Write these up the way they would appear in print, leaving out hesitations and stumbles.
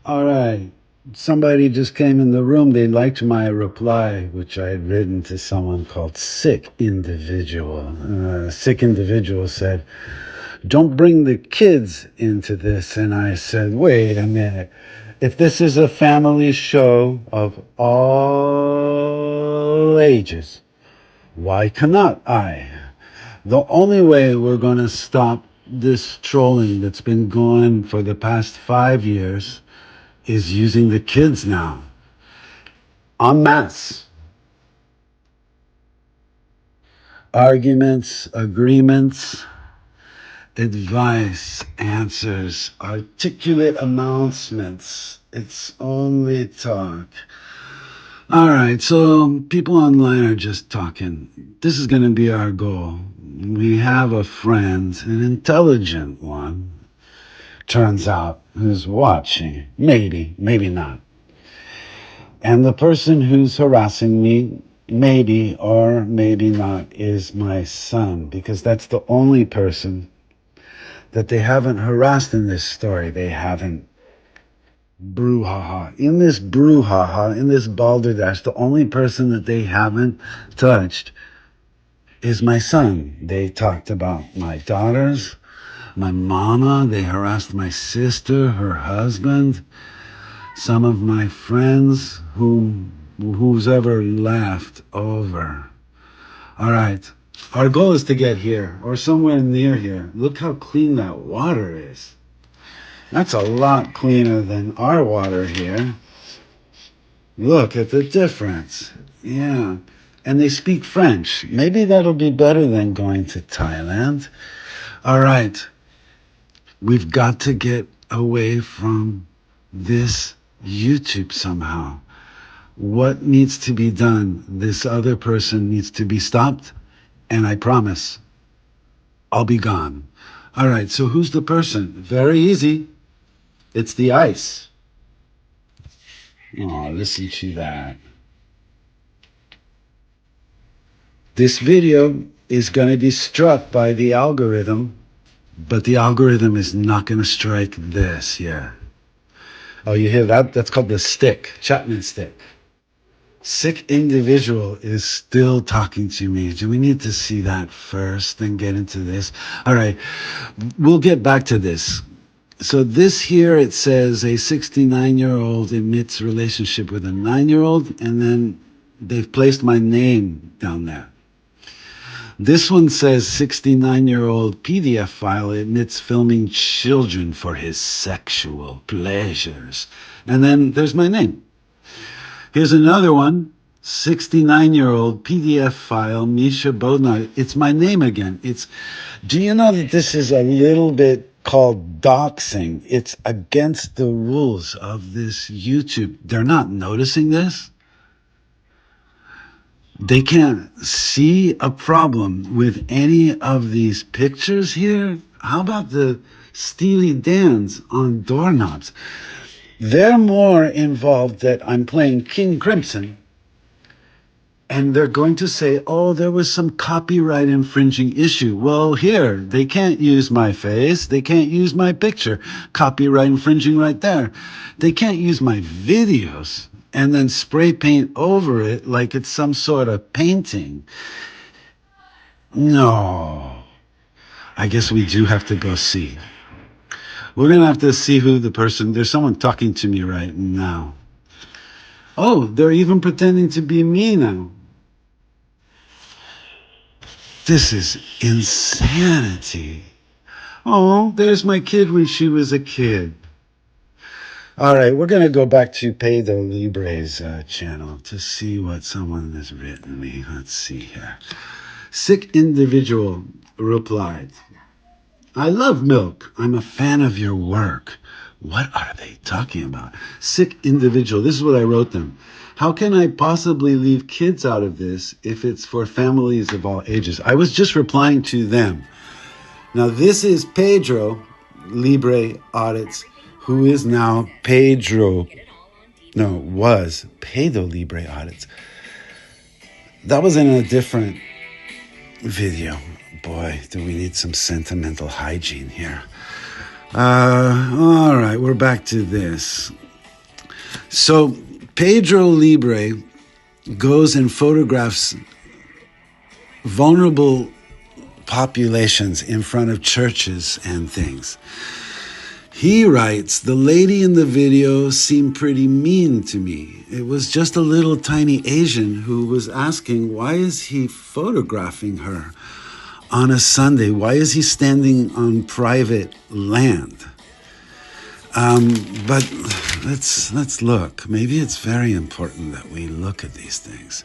All right. Somebody just came in the room. They liked my reply, which I had written to someone called Sick Individual. Sick Individual said, "Don't bring the kids into this." And I said, "Wait a minute. If this is a family show of all ages, why cannot I? The only way we're going to stop this trolling that's been going for the past 5 years is using the kids now, en masse. Arguments, agreements, advice, answers, articulate announcements. It's only talk. All right, so people online are just talking. This is going to be our goal. We have a friend, an intelligent one, turns out, who's watching. Maybe, maybe not. And the person who's harassing me, maybe or maybe not, is my son, because that's the only person that they haven't harassed in this story. They haven't brouhaha. In this balderdash, the only person that they haven't touched is my son. They talked about my daughters, my mama. They harassed my sister, her husband, some of my friends, who's ever left over. All right. Our goal is to get here or somewhere near here. Look how clean that water is. That's a lot cleaner than our water here. Look at the difference. Yeah. And they speak French. Maybe that'll be better than going to Thailand. All right. We've got to get away from this YouTube somehow. What needs to be done? This other person needs to be stopped, and I promise I'll be gone. All right, so who's the person? Very easy. It's the ice. Oh, listen to that. This video is going to be struck by the algorithm, but the algorithm is not going to strike this. Yeah. Oh, you hear that? That's called the stick, Chapman stick. Sick individual is still talking to me. Do we need to see that first, then get into this? All right, we'll get back to this. So this here, it says a 69-year-old admits relationship with a 9-year-old, and then they've placed my name down there. This one says 69-year-old PDF file admits filming children for his sexual pleasures. And then there's my name. Here's another one, 69-year-old PDF file, Misha Bodnar. It's my name again. Do you know that this is a little bit called doxing? It's against the rules of this YouTube. They're not noticing this. They can't see a problem with any of these pictures here. How about the Steely Dan's on doorknobs? They're more involved that I'm playing King Crimson, and they're going to say, oh, there was some copyright infringing issue. Well, here, they can't use my face. They can't use my picture. Copyright infringing right there. They can't use my videos and then spray paint over it like it's some sort of painting. No. I guess we do have to go see. We're going to have to see who the person, there's someone talking to me right now. Oh, they're even pretending to be me now. This is insanity. Oh, there's my kid when she was a kid. All right, we're going to go back to Pedro Libre's channel to see what someone has written me. Let's see here. Sick individual replied, I love milk. I'm a fan of your work. What are they talking about? Sick individual. This is what I wrote them. How can I possibly leave kids out of this if it's for families of all ages? I was just replying to them. Now, this is Pedro Libre Audits, who is now was Pedro Libre Audits. That was in a different video. Boy, do we need some sentimental hygiene here. All right, we're back to this. So Pedro Libre goes and photographs vulnerable populations in front of churches and things. He writes, the lady in the video seemed pretty mean to me. It was just a little tiny Asian who was asking, why is he photographing her on a Sunday? Why is he standing on private land? But let's look. Maybe it's very important that we look at these things.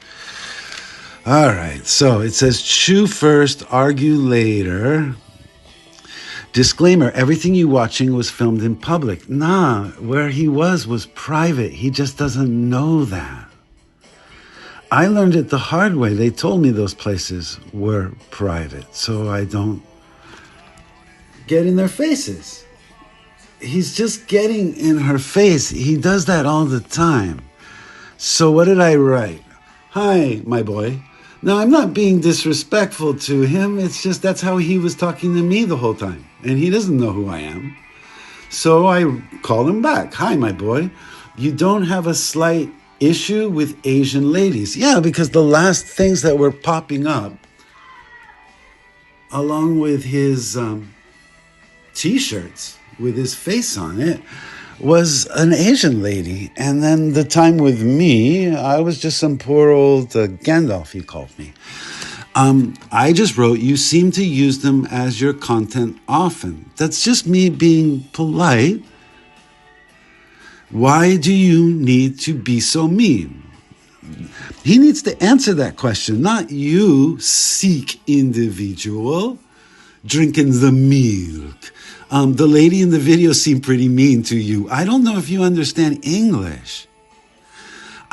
All right, so it says, chew first, argue later. Disclaimer, everything you're watching was filmed in public. Nah, where he was private. He just doesn't know that. I learned it the hard way. They told me those places were private, so I don't get in their faces. He's just getting in her face. He does that all the time. So what did I write? Hi, my boy. Now, I'm not being disrespectful to him. It's just that's how he was talking to me the whole time. And he doesn't know who I am. So I call him back. Hi, my boy. You don't have a slight issue with Asian ladies? Yeah, because the last things that were popping up, along with his T-shirts with his face on it, was an Asian lady. And then the time with me, I was just some poor old Gandalf, he called me. I just wrote, you seem to use them as your content often. That's just me being polite. Why do you need to be so mean? He needs to answer that question, not you, Sikh individual, drinking the milk. The lady in the video seemed pretty mean to you. I don't know if you understand English.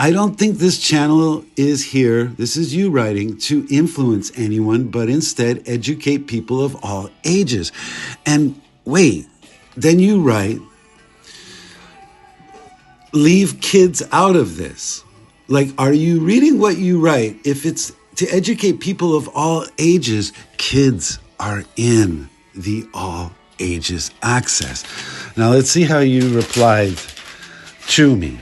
I don't think this channel is here, this is you writing, to influence anyone, but instead educate people of all ages. And wait, then you write, leave kids out of this. Like, are you reading what you write? If it's to educate people of all ages, kids are in the all ages access. Now let's see how you replied to me,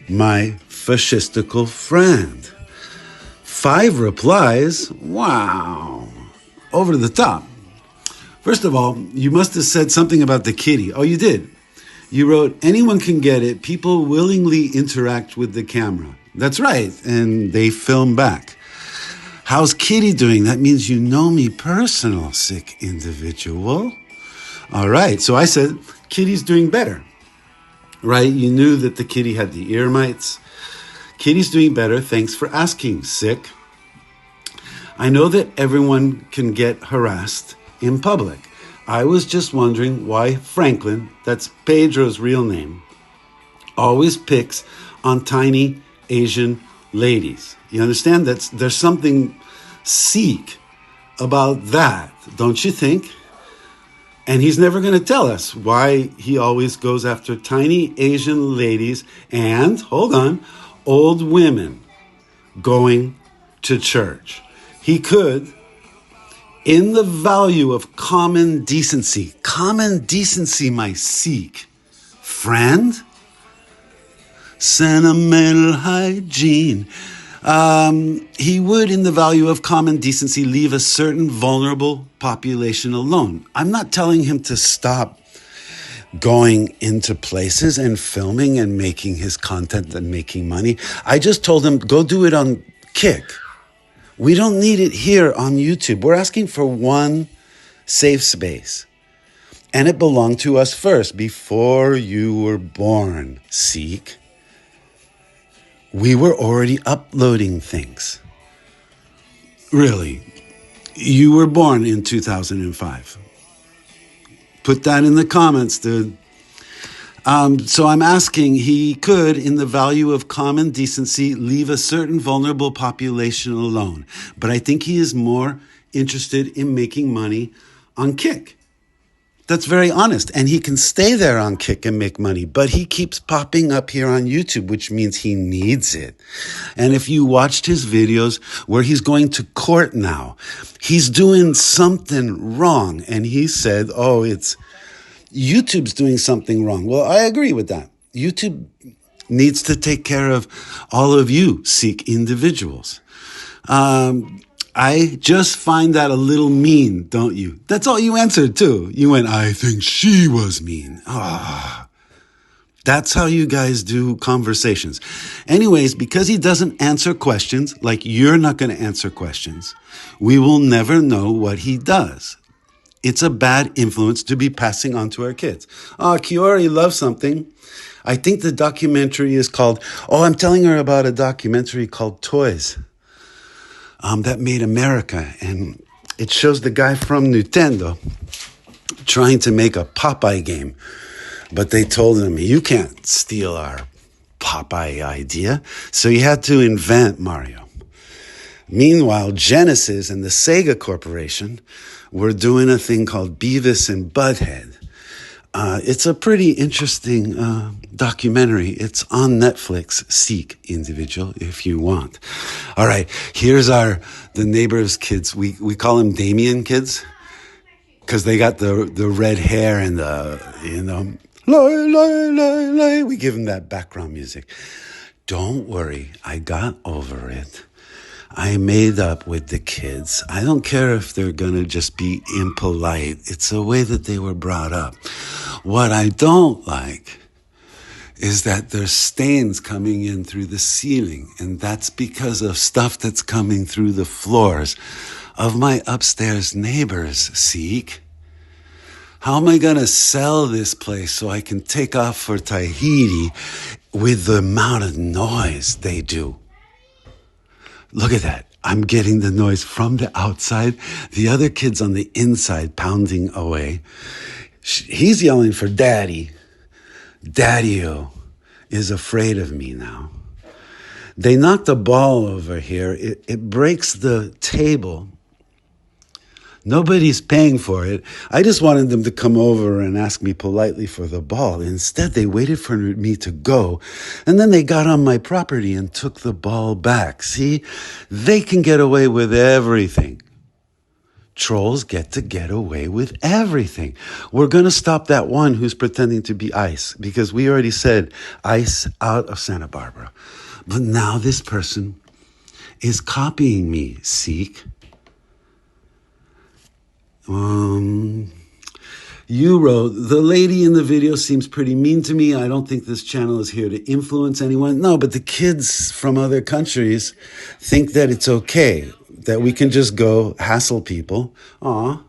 my fascistical friend. 5 replies. Wow. Over the top. First of all, you must have said something about the kitty. Oh, you did. You wrote, anyone can get it. People willingly interact with the camera. That's right. And they film back. How's Kitty doing? That means you know me personal, sick individual. All right. So I said, Kitty's doing better. Right? You knew that the kitty had the ear mites. Kitty's doing better. Thanks for asking, sick. I know that everyone can get harassed in public. I was just wondering why Franklin, that's Pedro's real name, always picks on tiny Asian ladies. You understand? There's something Sikh about that, don't you think? And he's never going to tell us why he always goes after tiny Asian ladies and, hold on, old women going to church. He could, in the value of common decency, my Sikh friend, sentimental hygiene, he would, in the value of common decency, leave a certain vulnerable population alone. I'm not telling him to stop going into places and filming and making his content and making money. I just told him, go do it on Kick. We don't need it here on YouTube. We're asking for one safe space. And it belonged to us first, before you were born, Sikh. We were already uploading things. Really. You were born in 2005. Put that in the comments, dude. So I'm asking, he could, in the value of common decency, leave a certain vulnerable population alone. But I think he is more interested in making money on Kick. That's very honest. And he can stay there on Kick and make money. But he keeps popping up here on YouTube, which means he needs it. And if you watched his videos where he's going to court now, he's doing something wrong. And he said, oh, it's YouTube's doing something wrong. Well, I agree with that. YouTube needs to take care of all of you Sikh individuals. I just find that a little mean, don't you? That's all you answered too. You went, I think she was mean. That's how you guys do conversations. Anyways, because he doesn't answer questions, like you're not going to answer questions, we will never know what he does. It's a bad influence to be passing on to our kids. Kiori loves something. I think the documentary is called, I'm telling her about a documentary called Toys. That made America, and it shows the guy from Nintendo trying to make a Popeye game, but they told him, you can't steal our Popeye idea, so he had to invent Mario. Meanwhile, Genesis and the Sega Corporation were doing a thing called Beavis and Butthead. It's a pretty interesting documentary. It's on Netflix. Seek individual if you want. All right, here's the neighbor's kids. We call them Damien kids because they got the red hair and the lay. We give them that background music. Don't worry, I got over it. I made up with the kids. I don't care if they're going to just be impolite. It's the way that they were brought up. What I don't like is that there's stains coming in through the ceiling, and that's because of stuff that's coming through the floors of my upstairs neighbors, Seek. How am I going to sell this place so I can take off for Tahiti with the amount of noise they do? Look at that. I'm getting the noise from the outside. The other kid's on the inside pounding away. He's yelling for daddy. Daddy-o is afraid of me now. They knocked a ball over here. It breaks the table. Nobody's paying for it. I just wanted them to come over and ask me politely for the ball. Instead, they waited for me to go, and then they got on my property and took the ball back. See, they can get away with everything. Trolls get away with everything. We're going to stop that one who's pretending to be ICE, because we already said ICE out of Santa Barbara. But now this person is copying me, Seek. You wrote, the lady in the video seems pretty mean to me. I don't think this channel is here to influence anyone. No, but the kids from other countries think that it's okay, that we can just go hassle people. Aw.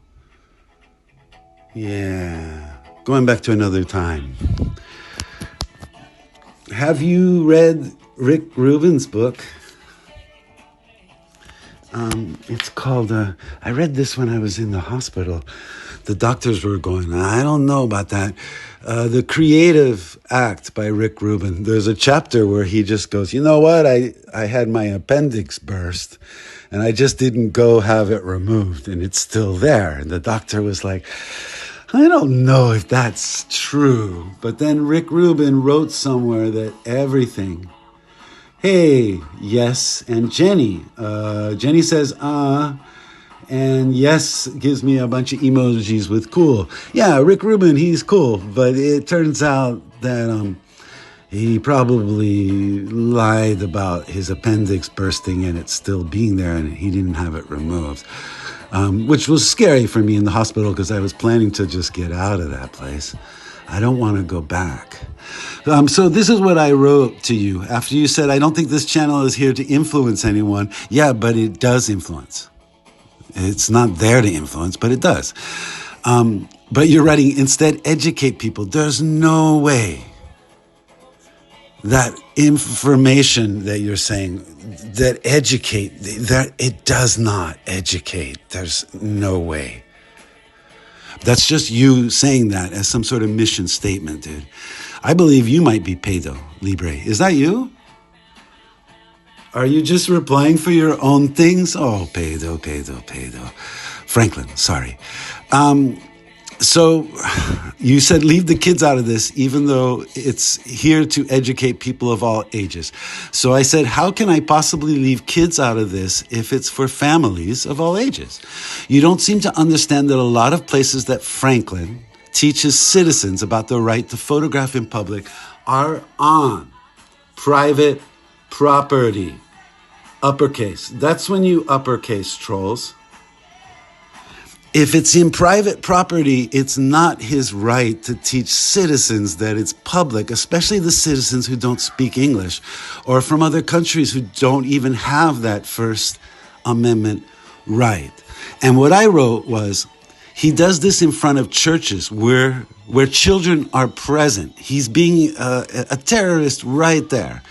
Yeah. Going back to another time. Have you read Rick Rubin's book? It's called, I read this when I was in the hospital. The doctors were going, I don't know about that. The Creative Act by Rick Rubin. There's a chapter where he just goes, you know what? I had my appendix burst and I just didn't go have it removed and it's still there. And the doctor was like, I don't know if that's true. But then Rick Rubin wrote somewhere that everything. Hey, yes, and Jenny. Jenny says, and yes gives me a bunch of emojis with cool. Yeah, Rick Rubin, he's cool, but it turns out that he probably lied about his appendix bursting and it still being there, and he didn't have it removed, which was scary for me in the hospital because I was planning to just get out of that place. I don't want to go back. So this is what I wrote to you after you said, I don't think this channel is here to influence anyone. Yeah, but it does influence. It's not there to influence, but it does. But you're writing, instead, educate people. There's no way that information that you're saying, that educate, that it does not educate. There's no way. That's just you saying that as some sort of mission statement, dude. I believe you might be Pedo Libre. Is that you? Are you just replying for your own things? Oh, Pedo. Franklin, sorry. So you said leave the kids out of this, even though it's here to educate people of all ages. So I said, how can I possibly leave kids out of this if it's for families of all ages? You don't seem to understand that a lot of places that Franklin teaches citizens about the right to photograph in public are on private property. Uppercase. That's when you uppercase, trolls. If it's in private property, it's not his right to teach citizens that it's public, especially the citizens who don't speak English or from other countries who don't even have that First Amendment right. And what I wrote was, he does this in front of churches where children are present. He's being a terrorist right there.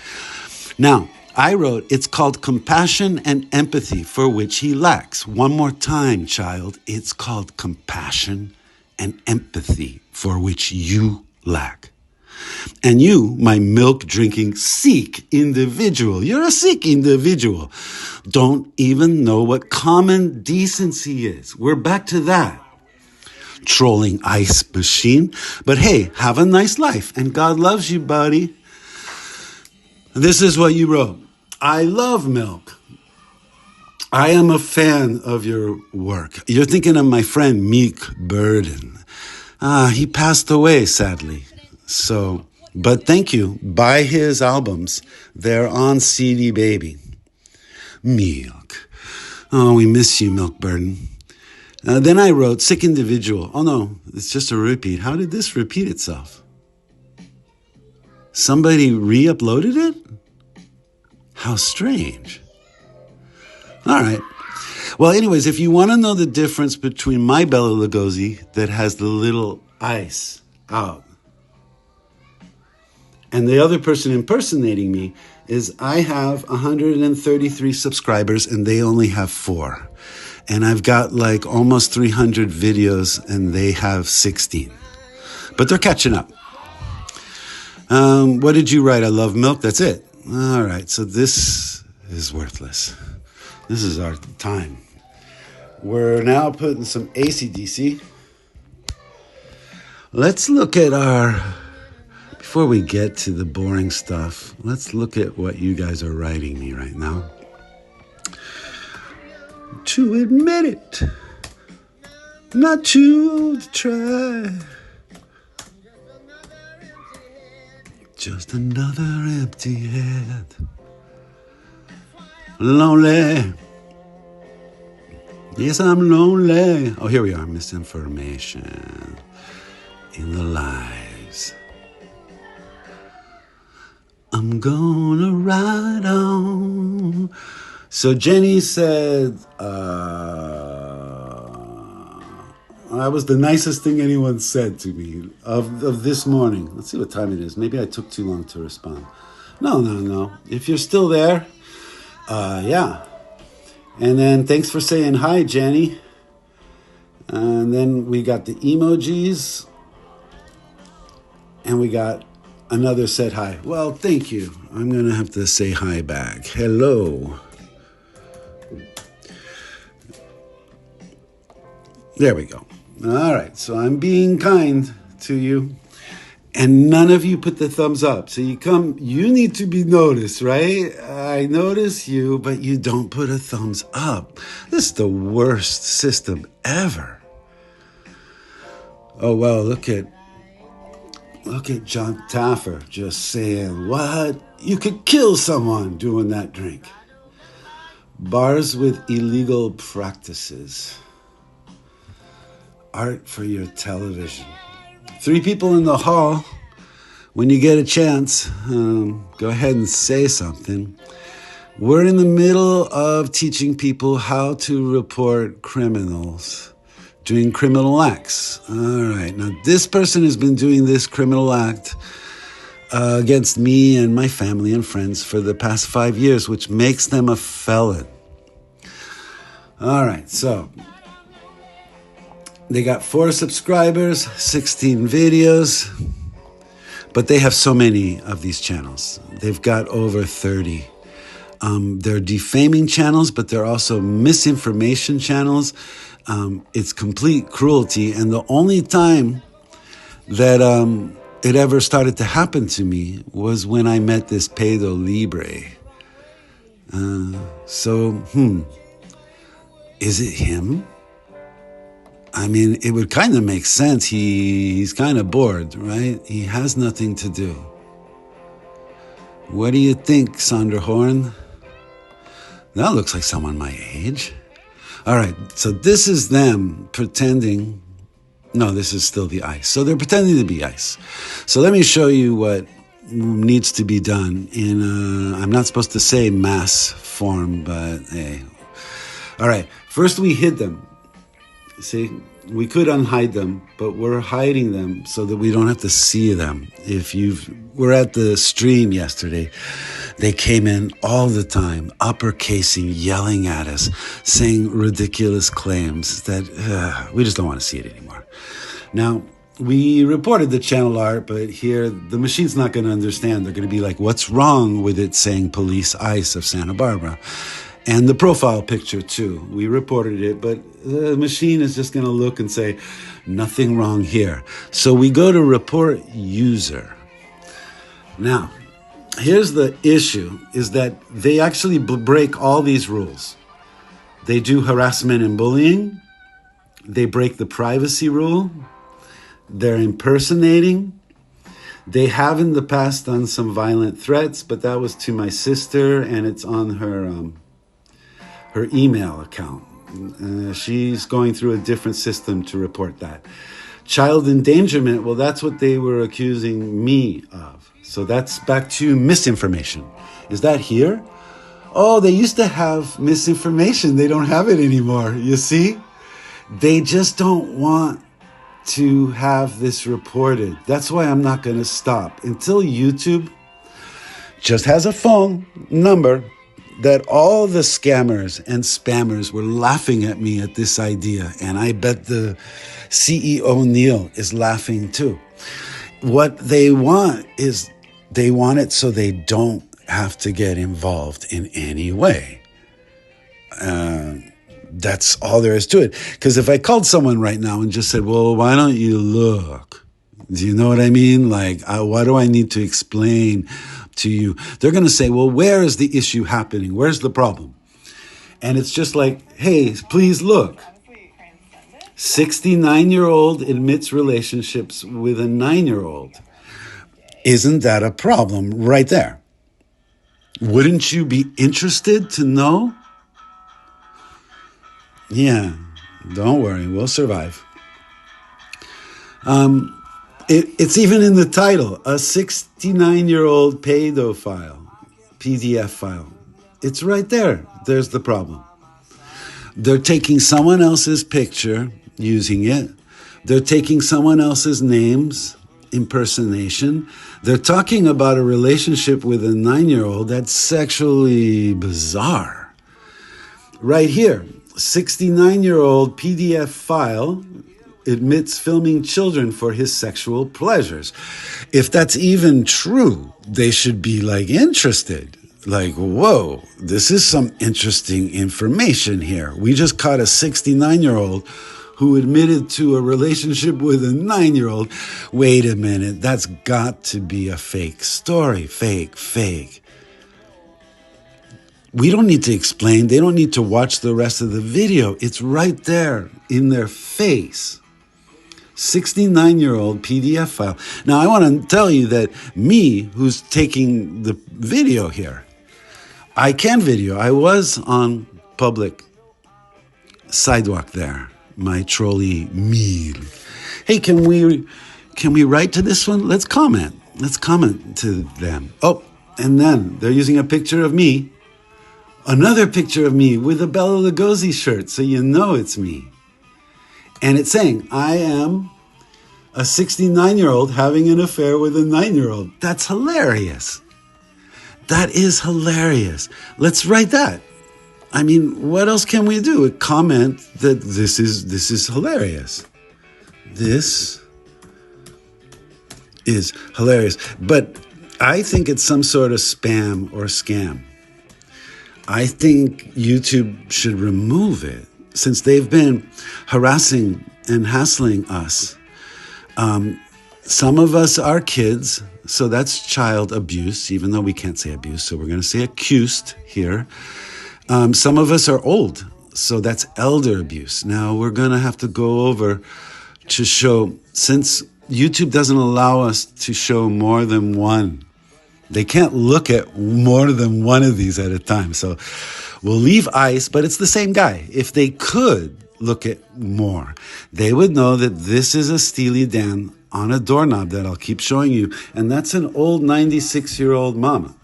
Now, I wrote, it's called compassion and empathy for which he lacks. One more time, child. It's called compassion and empathy for which you lack. And you, my milk-drinking Sikh individual, you're a Sikh individual, don't even know what common decency is. We're back to that. Trolling ice machine. But hey, have a nice life, and God loves you, buddy. This is what you wrote. I love milk. I am a fan of your work. You're thinking of my friend Meek Burden. He passed away, sadly. So, but thank you. Buy his albums. They're on CD Baby. Milk. Oh, we miss you, Milk Burden. Then I wrote, sick individual. Oh no, it's just a repeat. How did this repeat itself? Somebody re-uploaded it? How strange. All right. Well, anyways, if you want to know the difference between my Bela Lugosi that has the little ice out and the other person impersonating me, is I have 133 subscribers and they only have 4. And I've got like almost 300 videos and they have 16. But they're catching up. What did you write? I love milk. That's it. All right. So this is worthless. This is our time. We're now putting some AC/DC. Let's look at before we get to the boring stuff, let's look at what you guys are writing me right now. To admit it, not to try. Just another empty head. Lonely. Yes, I'm lonely. Oh, here we are. Misinformation in the lives. I'm gonna ride on. So Jenny said, that was the nicest thing anyone said to me of this morning. Let's see what time it is. Maybe I took too long to respond. No. If you're still there, yeah. And then thanks for saying hi, Jenny. And then we got the emojis. And we got another said hi. Well, thank you. I'm going to have to say hi back. Hello. There we go. All right. So I'm being kind to you. And none of you put the thumbs up. So you need to be noticed, right? I notice you, but you don't put a thumbs up. This is the worst system ever. Oh, well, look at John Taffer just saying, what? You could kill someone doing that drink. Bars with illegal practices. Art for your television. 3 people in the hall. When you get a chance, go ahead and say something. We're in the middle of teaching people how to report criminals doing criminal acts. All right. Now, this person has been doing this criminal act against me and my family and friends for the past 5 years, which makes them a felon. All right. So they got 4 subscribers, 16 videos, but they have so many of these channels. They've got over 30. They're defaming channels, but they're also misinformation channels. It's complete cruelty. And the only time that it ever started to happen to me was when I met this pedo libre. Is it him? I mean, it would kind of make sense. He's kind of bored, right? He has nothing to do. What do you think, Sandra Horn? That looks like someone my age. All right, so this is them pretending. No, this is still the ice. So they're pretending to be ice. So let me show you what needs to be done in I'm not supposed to say mass form, but hey. All right, first we hid them. See, we could unhide them, but we're hiding them so that we don't have to see them. If we're at the stream yesterday, they came in all the time, uppercasing, yelling at us, saying ridiculous claims that we just don't want to see it anymore. Now, we reported the channel art, but here the machine's not going to understand. They're going to be like, what's wrong with it saying Police ICE of Santa Barbara? And the profile picture too. We reported it, but the machine is just going to look and say, nothing wrong here. So we go to report user. Now, here's the issue, is that they actually break all these rules. They do harassment and bullying. They break the privacy rule. They're impersonating. They have in the past done some violent threats, but that was to my sister, and it's on her email account. She's going through a different system to report that. Child endangerment, well, that's what they were accusing me of. So that's back to misinformation. Is that here? Oh, they used to have misinformation. They don't have it anymore. You see? They just don't want to have this reported. That's why I'm not going to stop until YouTube just has a phone number that all the scammers and spammers were laughing at me at this idea. And I bet the CEO Neil is laughing too. What they want is they want it so they don't have to get involved in any way. That's all there is to it. Because if I called someone right now and just said, well, why don't you look? Do you know what I mean? Like, why do I need to explain to you? They're going to say, well, where is the issue happening? Where's the problem? And it's just like, hey, please look. 69-year-old admits relationships with a 9-year-old. Isn't that a problem right there? Wouldn't you be interested to know? Yeah, don't worry, we'll survive. It's even in the title, a 69-year-old pedophile, PDF file. It's right there. There's the problem. They're taking someone else's picture, using it. They're taking someone else's names, impersonation. They're talking about a relationship with a 9-year-old. That's sexually bizarre. Right here, 69-year-old PDF file admits filming children for his sexual pleasures. If that's even true, they should be like interested. Like, whoa, this is some interesting information here. We just caught a 69-year-old who admitted to a relationship with a 9-year-old. Wait a minute, that's got to be a fake story. Fake. We don't need to explain. They don't need to watch the rest of the video. It's right there in their face. 69-year-old PDF file. Now, I want to tell you that me, who's taking the video here, I can video. I was on public sidewalk there. My trolley meal. Hey, can we write to this one? Let's comment. Let's comment to them. Oh, and then they're using a picture of me. Another picture of me with a Bela Lugosi shirt, so you know it's me. And it's saying, I am a 69-year-old having an affair with a 9-year-old. That's hilarious. That is hilarious. Let's write that. I mean, what else can we do? Comment that this is hilarious. This is hilarious. But I think it's some sort of spam or scam. I think YouTube should remove it since they've been harassing and hassling us. Some of us are kids, so that's child abuse, even though we can't say abuse, so we're going to say accused here. Some of us are old, so that's elder abuse. Now, we're going to have to go over to show, since YouTube doesn't allow us to show more than one They can't look at more than one of these at a time. So we'll leave ICE, but it's the same guy. If they could look at more, they would know that this is a Steely Dan on a doorknob that I'll keep showing you. And that's an old 96-year-old mama.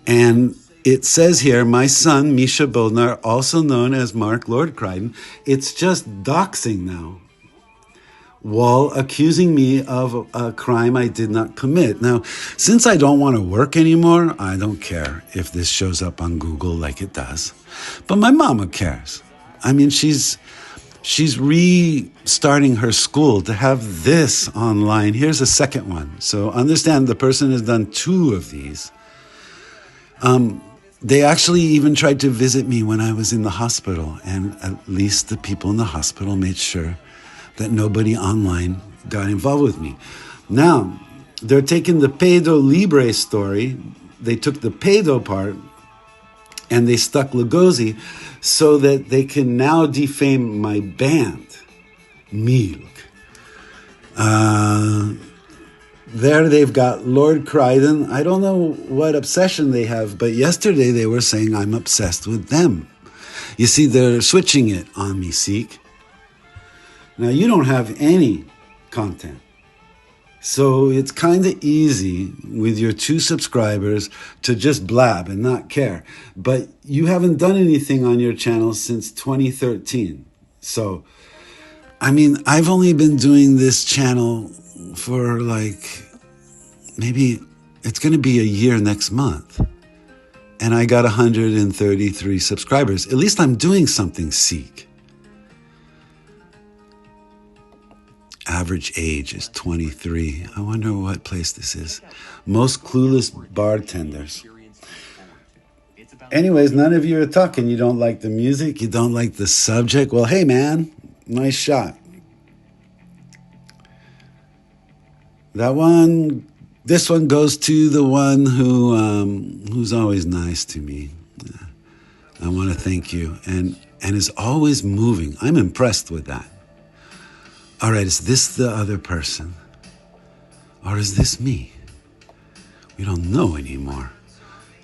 And it says here, my son, Misha Bodnar, also known as Mark Lord Crichton, it's just doxing now, while accusing me of a crime I did not commit. Now, since I don't want to work anymore, I don't care if this shows up on Google like it does. But my mama cares. I mean, she's restarting her school to have this online. Here's a second one. So understand the person has done 2 of these. They actually even tried to visit me when I was in the hospital, and at least the people in the hospital made sure that nobody online got involved with me. Now, they're taking the pedo libre story. They took the pedo part and they stuck Lugosi so that they can now defame my band, Milk. There they've got Lord Crichton. I don't know what obsession they have, but yesterday they were saying I'm obsessed with them. You see, they're switching it on me, Seek. Now, you don't have any content. So it's kind of easy with your 2 subscribers to just blab and not care. But you haven't done anything on your channel since 2013. So, I mean, I've only been doing this channel for like, maybe it's going to be a year next month. And I got 133 subscribers. At least I'm doing something, Seek. Average age is 23. I wonder what place this is. Most clueless bartenders. Anyways, none of you are talking. You don't like the music. You don't like the subject. Well, hey, man, nice shot. This one goes to the one who's always nice to me. I want to thank you. And is always moving. I'm impressed with that. All right, is this the other person? Or is this me? We don't know anymore.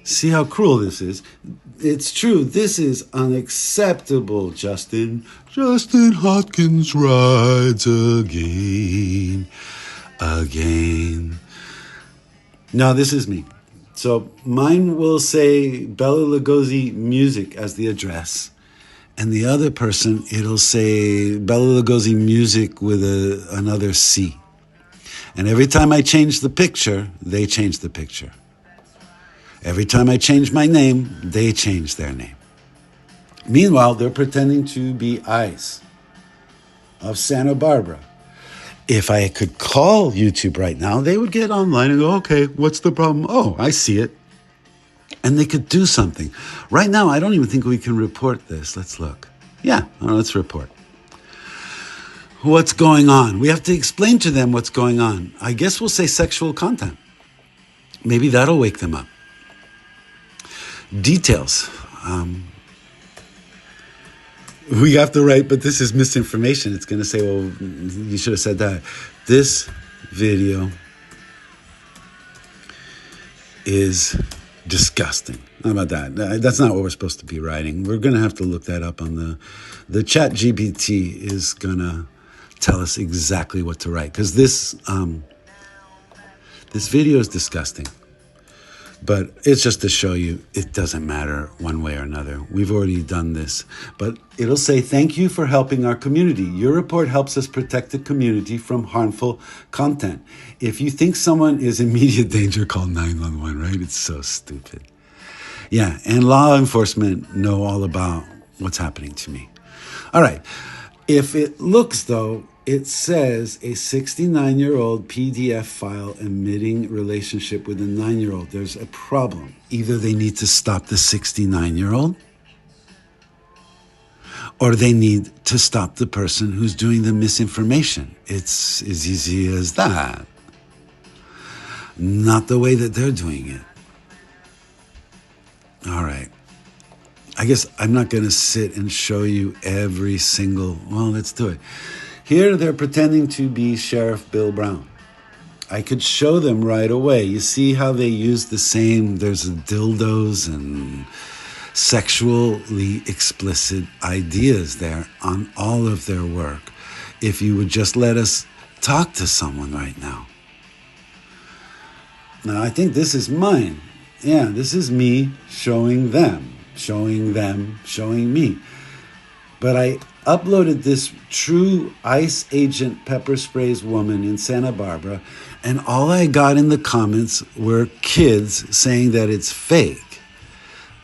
See how cruel this is? It's true, this is unacceptable, Justin. Justin Hawkins rides again. Now, this is me. So mine will say Bela Lugosi Music as the address. And the other person, it'll say Bela Lugosi Music with another C. And every time I change the picture, they change the picture. Every time I change my name, they change their name. Meanwhile, they're pretending to be ICE of Santa Barbara. If I could call YouTube right now, they would get online and go, okay, what's the problem? Oh, I see it. And they could do something. Right now, I don't even think we can report this. Let's look. Yeah, let's report. What's going on? We have to explain to them what's going on. I guess we'll say sexual content. Maybe that'll wake them up. Details. We have to write, but this is misinformation. It's going to say, well, you should have said that. This video is disgusting. How about that? That's not what we're supposed to be writing. We're going to have to look that up on the Chat GPT is going to tell us exactly what to write. Because this video is disgusting. But it's just to show you it doesn't matter one way or another. We've already done this. But it'll say, thank you for helping our community. Your report helps us protect the community from harmful content. If you think someone is in immediate danger, call 911, right? It's so stupid. Yeah, and law enforcement know all about what's happening to me. All right. If it looks, though, it says a 69-year-old PDF file emitting relationship with a 9-year-old. There's a problem. Either they need to stop the 69-year-old or they need to stop the person who's doing the misinformation. It's as easy as that. Not the way that they're doing it. All right. I guess I'm not going to sit and show you every single... Well, let's do it. Here, they're pretending to be Sheriff Bill Brown. I could show them right away. You see how they use the same, there's dildos and sexually explicit ideas there on all of their work. If you would just let us talk to someone right now. Now, I think this is mine. Yeah, this is me showing them, showing me. But I uploaded this true ICE agent pepper sprays woman in Santa Barbara, and all I got in the comments were kids saying that it's fake,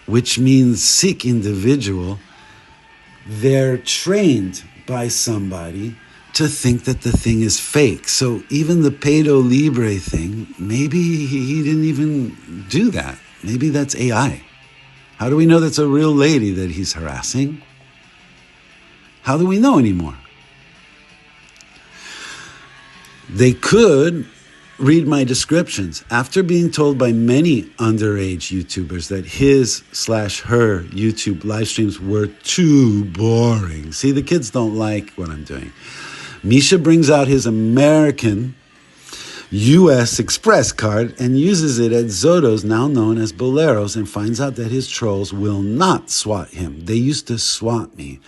which means sick individual. They're trained by somebody to think that the thing is fake. So even the Pedo Libre thing, maybe he didn't even do that. Maybe that's AI. How do we know that's a real lady that he's harassing? How do we know anymore? They could read my descriptions. After being told by many underage YouTubers that his/her YouTube live streams were too boring. See, the kids don't like what I'm doing. Misha brings out his American US Express card and uses it at Zotos, now known as Boleros, and finds out that his trolls will not swat him. They used to swat me.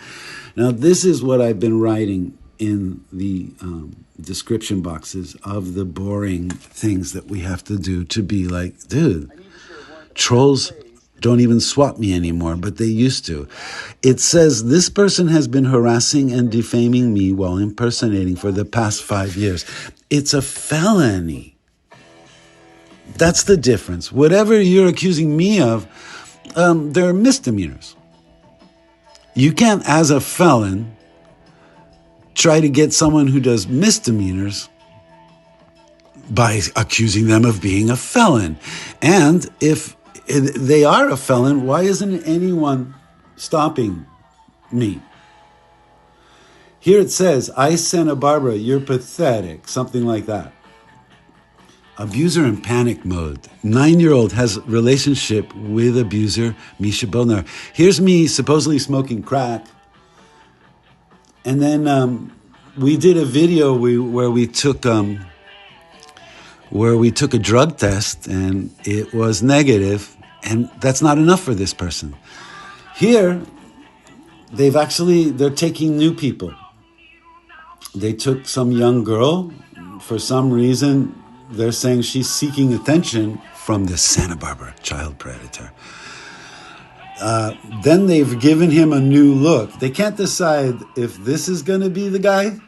Now, this is what I've been writing in the description boxes of the boring things that we have to do to be like, dude, trolls don't even swat me anymore, but they used to. It says, this person has been harassing and defaming me while impersonating for the past 5 years. It's a felony. That's the difference. Whatever you're accusing me of, they're misdemeanors. You can't, as a felon, try to get someone who does misdemeanors by accusing them of being a felon. And if they are a felon, why isn't anyone stopping me? Here it says, I, Santa Barbara, you're pathetic, something like that. Abuser in panic mode. 9-year-old has relationship with abuser Misha Bodnar. Here's me supposedly smoking crack. And then we did a video where we took a drug test and it was negative, and that's not enough for this person. Here, they're taking new people. They took some young girl. For some reason, they're saying she's seeking attention from the Santa Barbara child predator. Then they've given him a new look. They can't decide if this is going to be the guy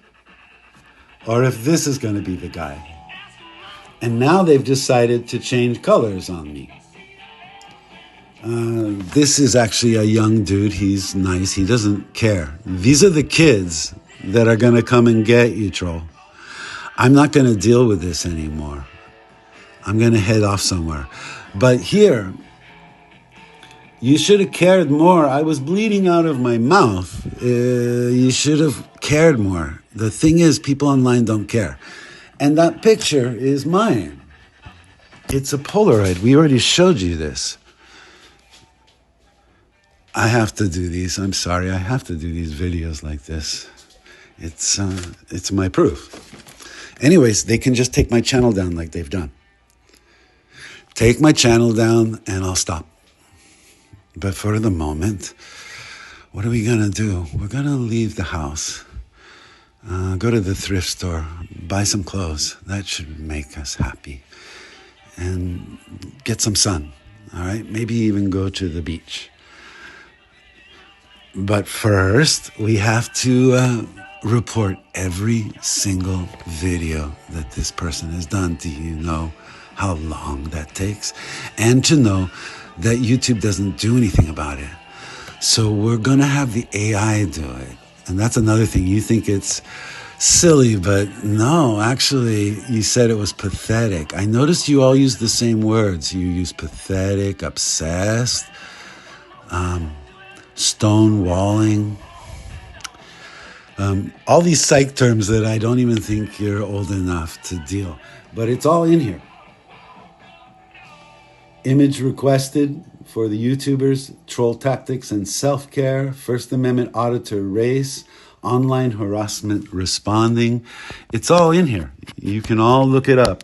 or if this is going to be the guy. And now they've decided to change colors on me. This is actually a young dude. He's nice. He doesn't care. These are the kids that are going to come and get you, troll. I'm not going to deal with this anymore. I'm going to head off somewhere. But here, you should have cared more. I was bleeding out of my mouth. You should have cared more. The thing is, people online don't care. And that picture is mine. It's a Polaroid. We already showed you this. I have to do these. I'm sorry. I have to do these videos like this. It's my proof. Anyways, they can just take my channel down like they've done. Take my channel down and I'll stop. But for the moment, what are we going to do? We're going to leave the house, go to the thrift store, buy some clothes. That should make us happy. And get some sun, all right? Maybe even go to the beach. But first, we have to report every single video that this person has done. Do you know how long that takes? And to know that YouTube doesn't do anything about it. So we're going to have the AI do it. And that's another thing. You think it's silly, but no, actually, you said it was pathetic. I noticed you all use the same words. You use pathetic, obsessed, stonewalling, all these psych terms that I don't even think you're old enough to deal. But it's all in here. Image requested for the YouTubers, troll tactics and self-care, First Amendment auditor race, online harassment responding. It's all in here. You can all look it up.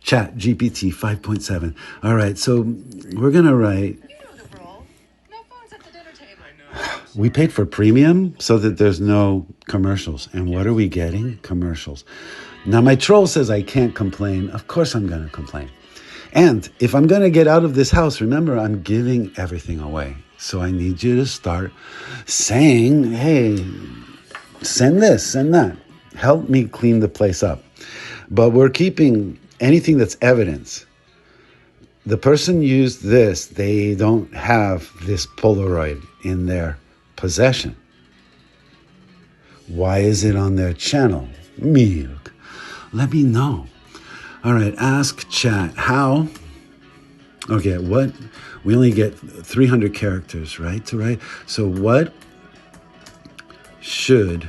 Chat GPT 5.7. All right, so we're going to write. We paid for premium so that there's no commercials. And what are we getting? Commercials. Now, my troll says I can't complain. Of course I'm going to complain. And if I'm going to get out of this house, remember, I'm giving everything away. So I need you to start saying, hey, send this, send that. Help me clean the place up. But we're keeping anything that's evidence. The person used this. They don't have this Polaroid in their possession. Why is it on their channel? Milk. Let me know. All right, ask chat how. Okay, what? We only get 300 characters, right? To write. So what should?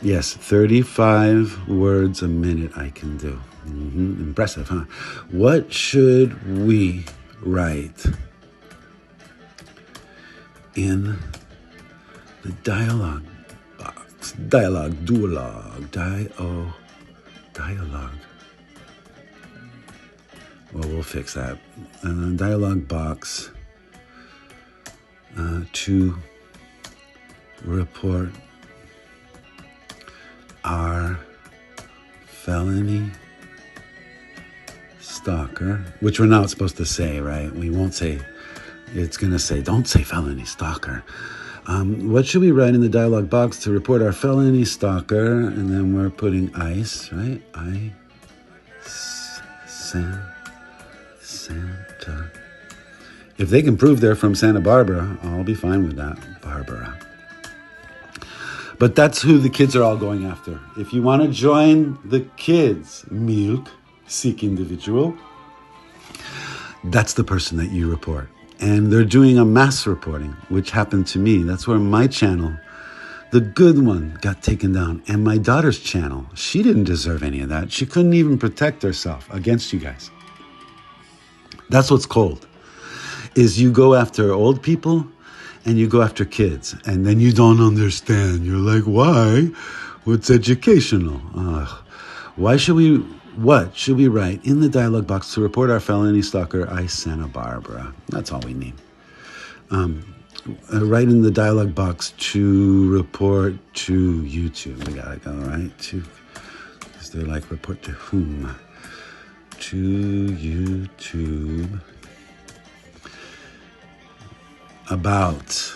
Yes, 35 words a minute I can do. Impressive, huh? What should we write in the dialogue box? Dialogue. Well, we'll fix that. Dialogue box to report our felony stalker, which we're not supposed to say, right? We won't say. It's going to say, don't say felony stalker. What should we write in the dialogue box to report our felony stalker? And then we're putting ICE, right? Santa. If they can prove they're from Santa Barbara, I'll be fine with that. Barbara. But that's who the kids are all going after. If you want to join the kids, Milk, Seek Individual, that's the person that you report. And they're doing a mass reporting, which happened to me. That's where my channel, the good one, got taken down. And my daughter's channel, she didn't deserve any of that. She couldn't even protect herself against you guys. That's what's cold, is you go after old people and you go after kids. And then you don't understand. You're like, why? What's educational? What should we write in the dialogue box to report our felony stalker, Santa Barbara? That's all we need. Write in the dialogue box to report to YouTube. We gotta go, right? Because they're like, report to whom? To YouTube. About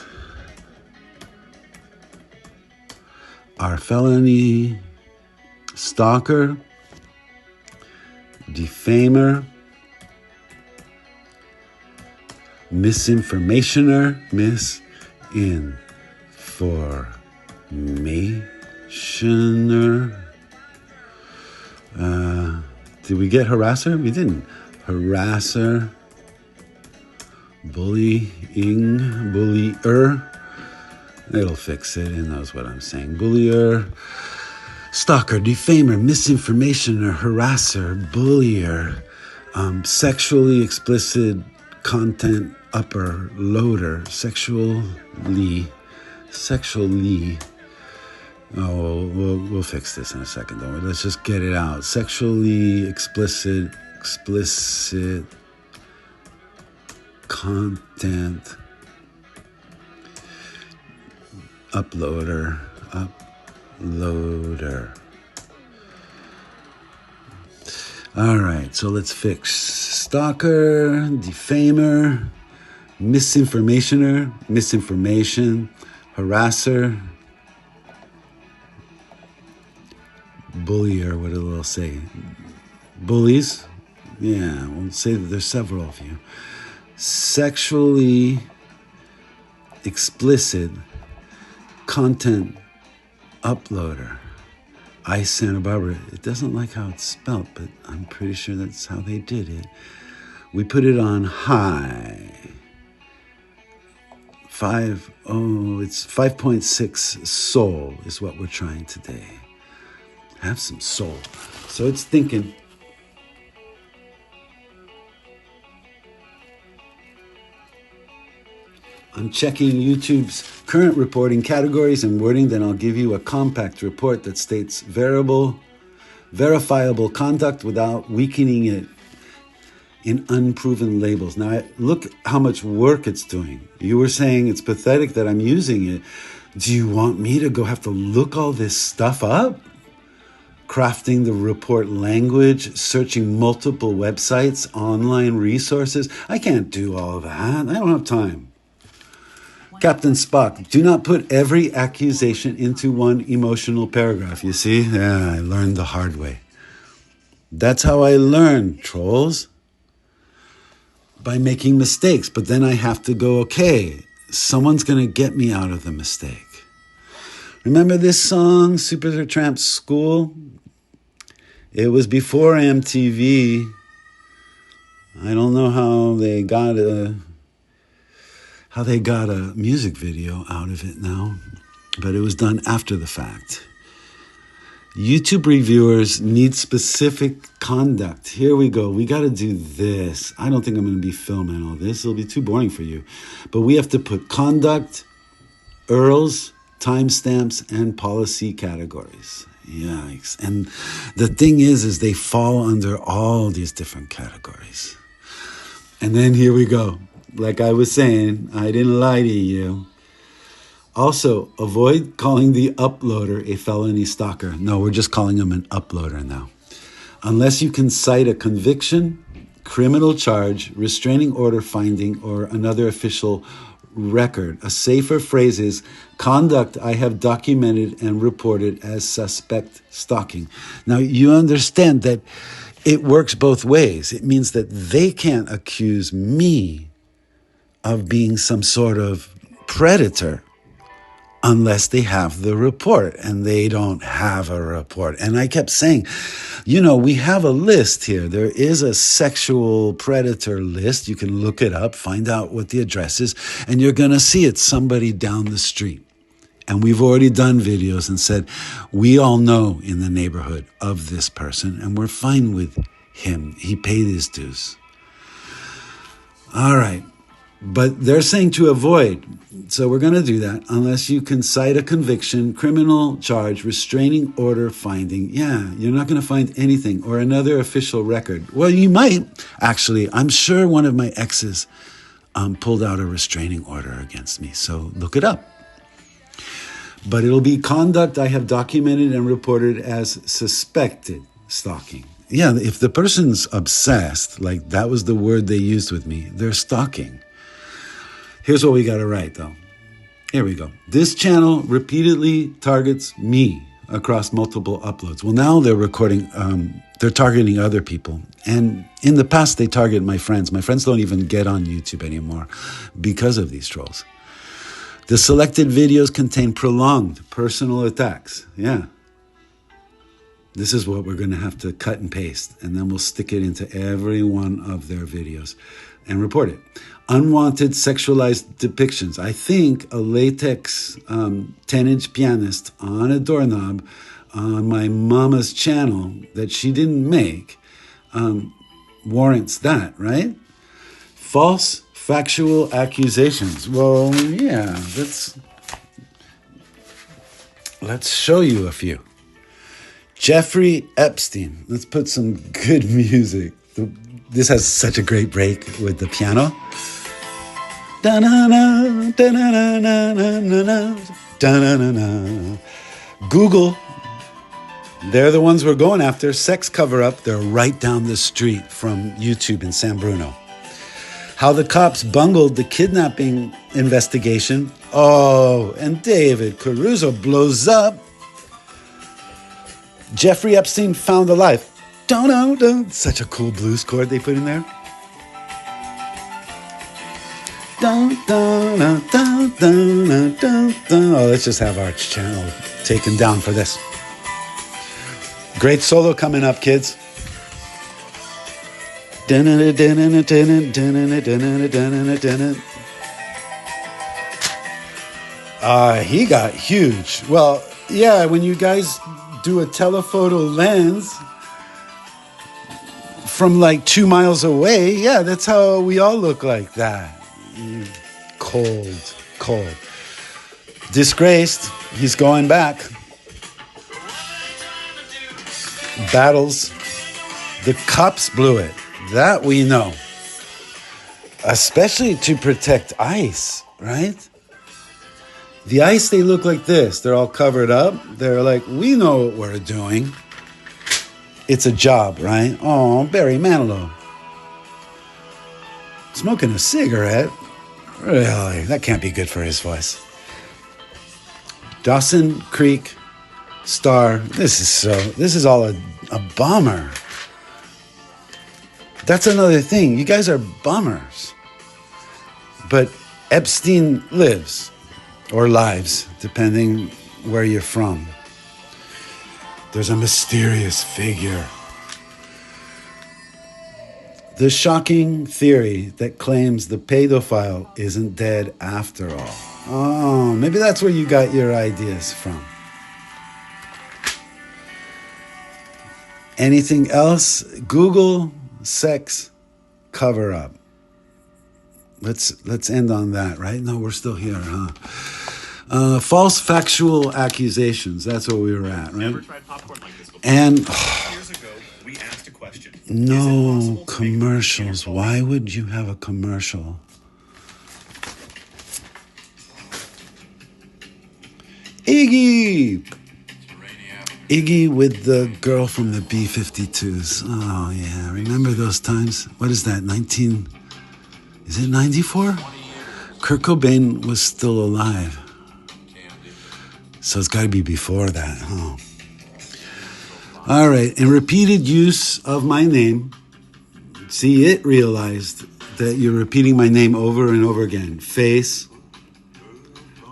our felony stalker, defamer, misinformationer, did we get harasser? We didn't. Harasser, bullier. It'll fix it. It knows what I'm saying. Bullier, stalker, defamer, misinformationer, harasser, bullier, sexually explicit content upper loader, sexually. Oh, we'll fix this in a second, don't we? Let's just get it out. Sexually explicit content uploader. All right, so let's fix stalker, defamer, misinformation, harasser, bullier. What will it say? Bullies? Yeah, we'll say that there's several of you. Sexually explicit content uploader. Santa Barbara. It doesn't like how it's spelt, but I'm pretty sure that's how they did it. We put it on high. It's 5.6 soul is what we're trying today. Have some soul. So it's thinking. I'm checking YouTube's current reporting categories and wording. Then I'll give you a compact report that states variable verifiable conduct without weakening it in unproven labels. Now, look how much work it's doing. You were saying it's pathetic that I'm using it. Do you want me to go have to look all this stuff up? Crafting the report language, searching multiple websites, online resources. I can't do all that. I don't have time. Captain Spock, do not put every accusation into one emotional paragraph. You see? Yeah, I learned the hard way. That's how I learn, trolls. By making mistakes. But then I have to go, okay, someone's going to get me out of the mistake. Remember this song, Supertramp's School? It was before MTV. I don't know how they got a music video out of it now, but it was done after the fact. YouTube reviewers need specific conduct. Here we go. We got to do this. I don't think I'm going to be filming all this. It'll be too boring for you. But we have to put conduct, URLs, timestamps, and policy categories. Yikes. And the thing is they fall under all these different categories. And then here we go. Like I was saying, I didn't lie to you. Also, avoid calling the uploader a felony stalker. No, we're just calling him an uploader now. Unless you can cite a conviction, criminal charge, restraining order finding, or another official record. A safer phrase is conduct I have documented and reported as suspect stalking. Now, you understand that it works both ways. It means that they can't accuse me of being some sort of predator unless they have the report, and they don't have a report. And I kept saying, we have a list here. There is a sexual predator list. You can look it up, find out what the address is, and you're going to see it's somebody down the street. And we've already done videos and said, we all know in the neighborhood of this person, and we're fine with him. He paid his dues. All right. But they're saying to avoid. So we're going to do that unless you can cite a conviction, criminal charge, restraining order finding. Yeah, you're not going to find anything, or another official record. Well, you might. Actually, I'm sure one of my exes pulled out a restraining order against me. So look it up. But it'll be conduct I have documented and reported as suspected stalking. Yeah, if the person's obsessed, like that was the word they used with me, they're stalking. Here's what we got to write, though. Here we go. This channel repeatedly targets me across multiple uploads. Well, now they're targeting other people. And in the past, they targeted my friends. My friends don't even get on YouTube anymore because of these trolls. The selected videos contain prolonged personal attacks. Yeah. This is what we're going to have to cut and paste, and then we'll stick it into every one of their videos and report it. Unwanted sexualized depictions. I think a latex 10-inch pianist on a doorknob on my mama's channel that she didn't make warrants that, right? False factual accusations. Well, yeah, let's show you a few. Jeffrey Epstein. Let's put some good music. This has such a great break with the piano. Google. They're the ones we're going after. Sex cover-up. They're right down the street from YouTube in San Bruno. How the cops bungled the kidnapping investigation. Oh, and David Caruso blows up. Jeffrey Epstein found alive. Such a cool blues chord they put in there. Oh, let's just have our channel taken down for this. Great solo coming up, kids. He got huge. Well, yeah, when you guys do a telephoto lens from like 2 miles away, yeah, that's how we all look like that. Cold. Disgraced. He's going back. battles. The cops blew it. That we know. Especially to protect ICE, right? The ICE, they look like this. They're all covered up. They're like, we know what we're doing. It's a job, right? Oh, Barry Manilow. Smoking a cigarette? Really? That can't be good for his voice. Dawson Creek Star. This is all a bummer. That's another thing. You guys are bummers. But Epstein lives, or lives, depending where you're from. There's a mysterious figure. The shocking theory that claims the pedophile isn't dead after all. Oh, maybe that's where you got your ideas from. Anything else? Google sex cover up. Let's end on that, right? No, we're still here, huh? False factual accusations. That's what we were at, right? Never tried popcorn like this before. And years ago, we asked a question. No commercials. Why would you have a commercial? Iggy with the girl from the B-52s. Oh, yeah. Remember those times? What is that, Is it 94? Kurt Cobain was still alive. So it's got to be before that, huh? All right. And repeated use of my name. See, it realized that you're repeating my name over and over again. Face.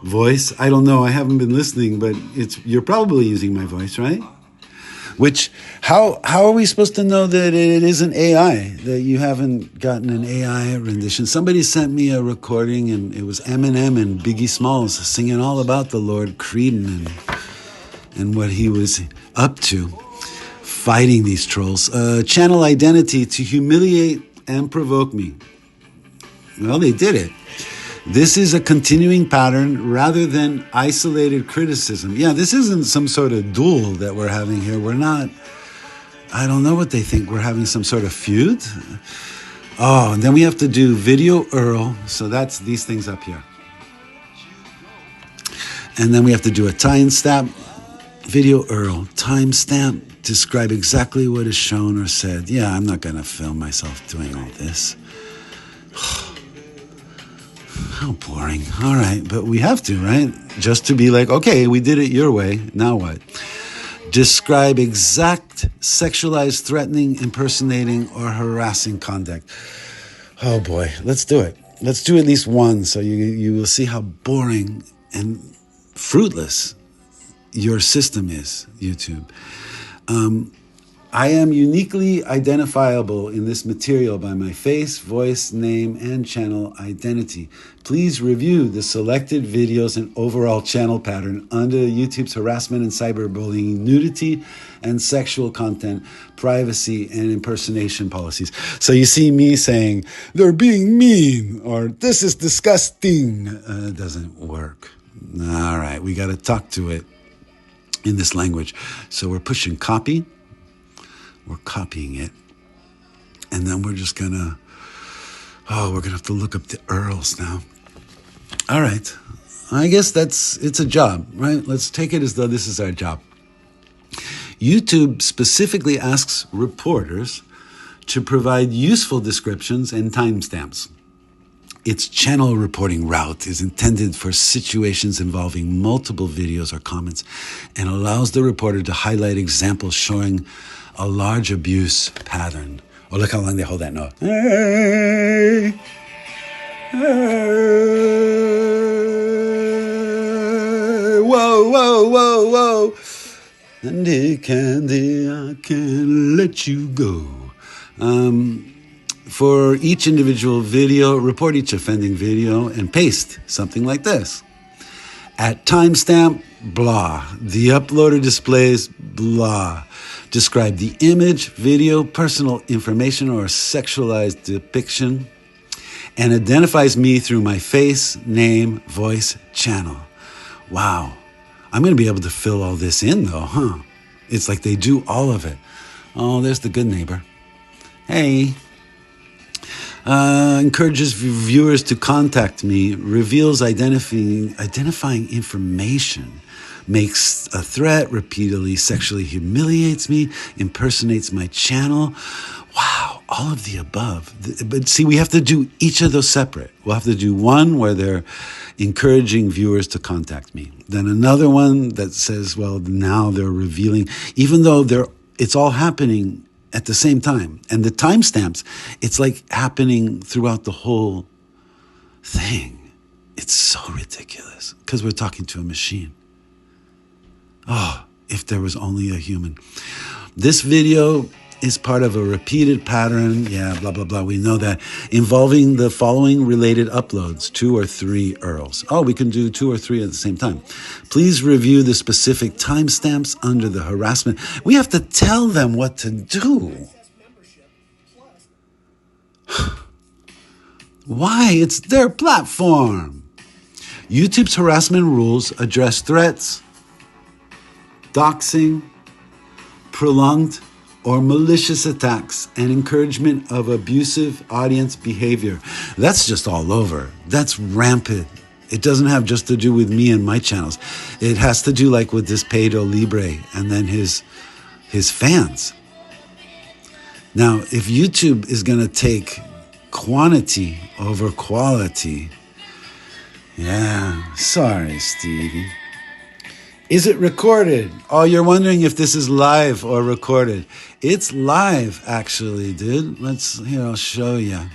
Voice, I don't know. I haven't been listening, but you're probably using my voice, right? Which, how are we supposed to know that it isn't AI, that you haven't gotten an AI rendition? Somebody sent me a recording, and it was Eminem and Biggie Smalls singing all about the Lord Creedon and what he was up to, fighting these trolls. Channel identity to humiliate and provoke me. Well, they did it. This is a continuing pattern rather than isolated criticism. Yeah, this isn't some sort of duel that we're having here. We're not, I don't know what they think. We're having some sort of feud. Oh, and then we have to do video URL. So that's these things up here. And then we have to do a timestamp, video URL, timestamp, describe exactly what is shown or said. Yeah, I'm not going to film myself doing all this. How boring. All right, but we have to, right? Just to be like, okay, we did it your way. Now what? Describe exact sexualized, threatening, impersonating, or harassing conduct. Oh boy, let's do it. Let's do at least one so you will see how boring and fruitless your system is, YouTube. I am uniquely identifiable in this material by my face, voice, name, and channel identity. Please review the selected videos and overall channel pattern under YouTube's harassment and cyberbullying, nudity and sexual content, privacy and impersonation policies. So you see me saying, they're being mean, or this is disgusting. It doesn't work. All right, we got to talk to it in this language. So we're pushing copy. We're copying it. And then we're just gonna, we're gonna have to look up the URLs now. All right. I guess it's a job, right? Let's take it as though this is our job. YouTube specifically asks reporters to provide useful descriptions and timestamps. Its channel reporting route is intended for situations involving multiple videos or comments and allows the reporter to highlight examples showing a large abuse pattern. Oh, look how long they hold that note. Hey, hey, whoa, whoa, whoa, whoa. Candy, candy, I can't let you go. For each individual video, report each offending video and paste something like this. At timestamp, blah. The uploader displays, blah. Describe the image, video, personal information, or sexualized depiction, and identifies me through my face, name, voice, channel. Wow. I'm going to be able to fill all this in, though, huh? It's like they do all of it. Oh, there's the good neighbor. Hey. Encourages viewers to contact me, reveals identifying information, makes a threat, repeatedly sexually humiliates me, impersonates my channel. Wow, all of the above. But see, we have to do each of those separate. We'll have to do one where they're encouraging viewers to contact me. Then another one that says, well, now they're revealing, even though it's all happening at the same time. And the timestamps, it's like happening throughout the whole thing. It's so ridiculous because we're talking to a machine. Oh, if there was only a human. This video is part of a repeated pattern, blah, blah, blah. We know that, involving the following related uploads, 2 or 3 URLs. Oh, we can do 2 or 3 at the same time. Please review the specific timestamps under the harassment. We have to tell them what to do. Why? It's their platform. YouTube's harassment rules address threats, doxing, prolonged or malicious attacks, and encouragement of abusive audience behavior. That's just all over. That's rampant. It doesn't have just to do with me and my channels. It has to do like with this Pedro Libre and then his fans. Now, if YouTube is going to take quantity over quality, sorry, Stevie. Is it recorded? Oh, you're wondering if this is live or recorded. It's live, actually, dude. Here, I'll show you.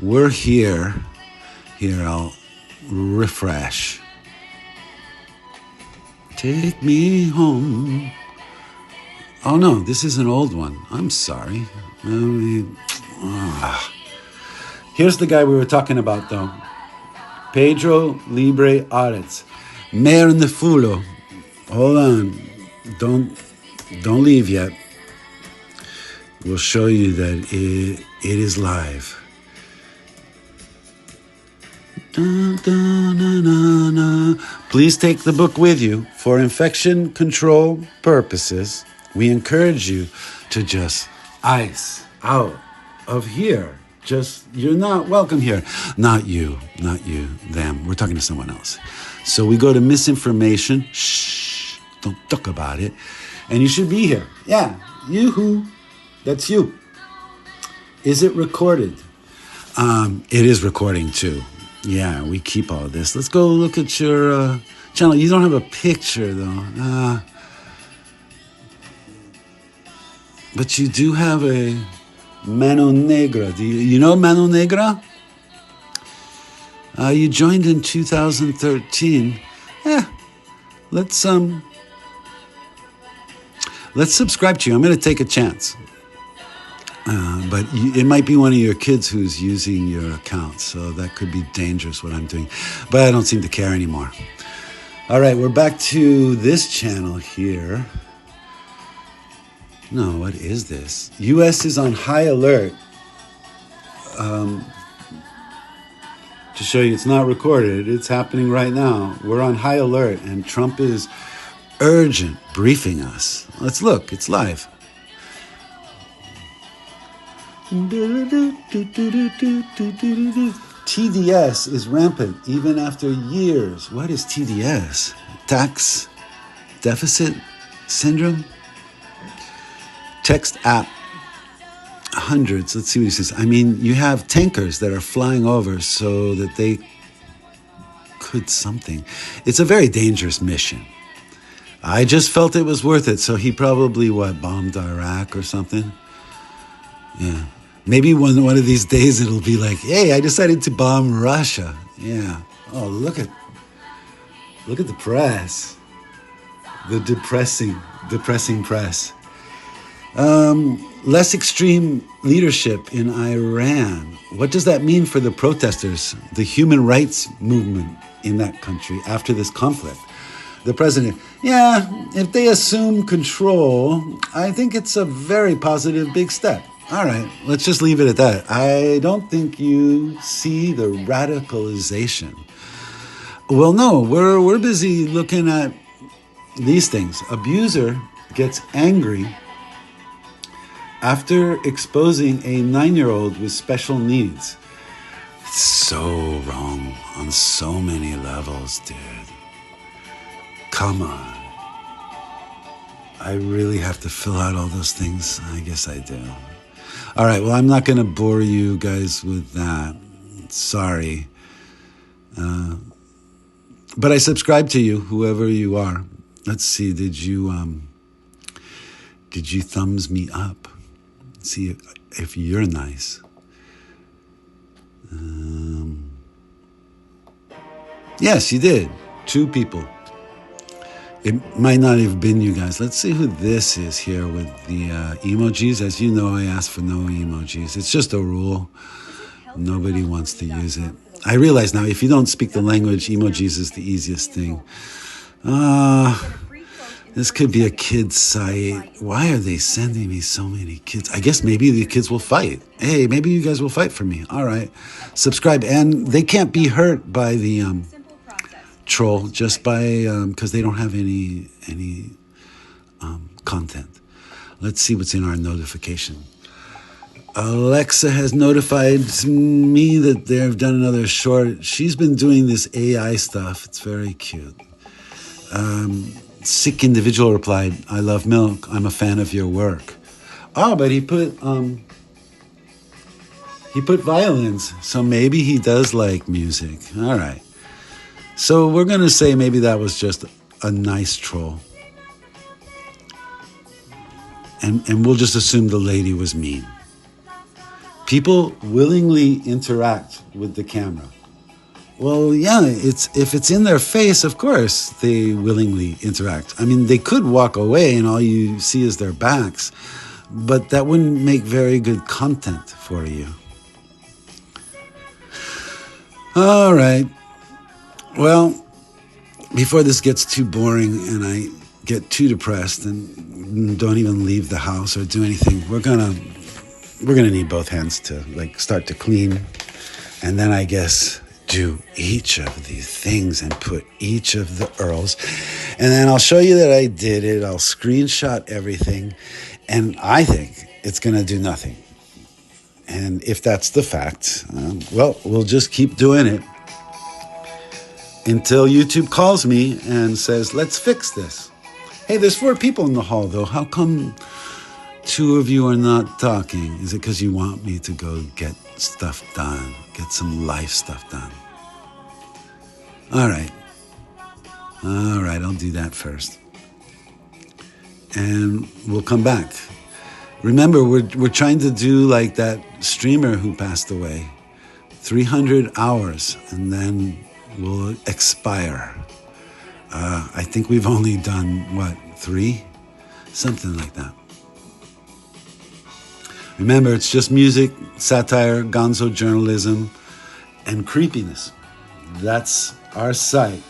We're here. Here, I'll refresh. Take me home. Oh, no, this is an old one. I'm sorry. Here's the guy we were talking about, though. Pedro Libre Audits. Mernefulo. Hold on. Don't leave yet. We'll show you that it is live. Please take the book with you. For infection control purposes, we encourage you to just ice out of here. You're not welcome here. Not you, them. We're talking to someone else. So we go to misinformation. Shh, don't talk about it. And you should be here. Yeah, you-hoo. That's you. Is it recorded? It is recording too. Yeah, we keep all this. Let's go look at your channel. You don't have a picture though. But you do have a Mano Negra. Do you know Mano Negra? You joined in 2013. Let's subscribe to you. I'm going to take a chance. But it might be one of your kids who's using your account, so that could be dangerous what I'm doing. But I don't seem to care anymore. All right, we're back to this channel here. No, what is this? U.S. is on high alert. To show you it's not recorded, it's happening right now. We're on high alert, and Trump is urgent briefing us. Let's look, it's live. TDS is rampant even after years. What is TDS? Tax deficit syndrome? Text app. Hundreds. Let's see what he says. I mean, you have tankers that are flying over so that they could something. It's a very dangerous mission. I just felt it was worth it. So he probably, bombed Iraq or something? Yeah. Maybe one of these days it'll be like, hey, I decided to bomb Russia. Yeah. Oh, look at the press. The depressing press. Less extreme leadership in Iran. What does that mean for the protesters, the human rights movement in that country after this conflict? The president, if they assume control, I think it's a very positive big step. All right, let's just leave it at that. I don't think you see the radicalization. Well, no, we're busy looking at these things. Abuser gets angry after exposing a 9-year-old with special needs. It's so wrong on so many levels, dude. Come on. I really have to fill out all those things? I guess I do. All right, well, I'm not going to bore you guys with that. Sorry. But I subscribe to you, whoever you are. Let's see, did you thumbs me up? See if you're nice. Yes, you did. 2 people. It might not have been you guys. Let's see who this is here with the emojis. As you know, I ask for no emojis. It's just a rule. Nobody wants to use it. I realize now, if you don't speak the language, emojis is the easiest thing. This could be a kid's site. Why are they sending me so many kids? I guess maybe the kids will fight. Hey, maybe you guys will fight for me. All right. Subscribe. And they can't be hurt by the troll just by because they don't have any content. Let's see what's in our notification. Alexa has notified me that they've done another short. She's been doing this AI stuff. It's very cute. Sick individual replied, "I love milk. I'm a fan of your work." Oh, but he put violins, so maybe he does like music. All right. So we're going to say maybe that was just a nice troll. And we'll just assume the lady was mean. People willingly interact with the camera. Well, yeah, if it's in their face, of course, they willingly interact. I mean, they could walk away and all you see is their backs, but that wouldn't make very good content for you. All right. Well, before this gets too boring and I get too depressed and don't even leave the house or do anything, we're gonna need both hands to start to clean, and then I guess do each of these things and put each of the URLs, and then I'll show you that I did it. I'll screenshot everything, and I think it's gonna do nothing. And if that's the fact, well, we'll just keep doing it until YouTube calls me and says, let's fix this. Hey, there's 4 people in the hall, though. How come 2 of you are not talking? Is it because you want me to go get stuff done, get some life stuff done? All right, I'll do that first. And we'll come back. Remember, we're trying to do like that streamer who passed away. 300 hours, and then will expire. I think we've only done, 3? Something like that. Remember, it's just music, satire, gonzo journalism, and creepiness. That's our site.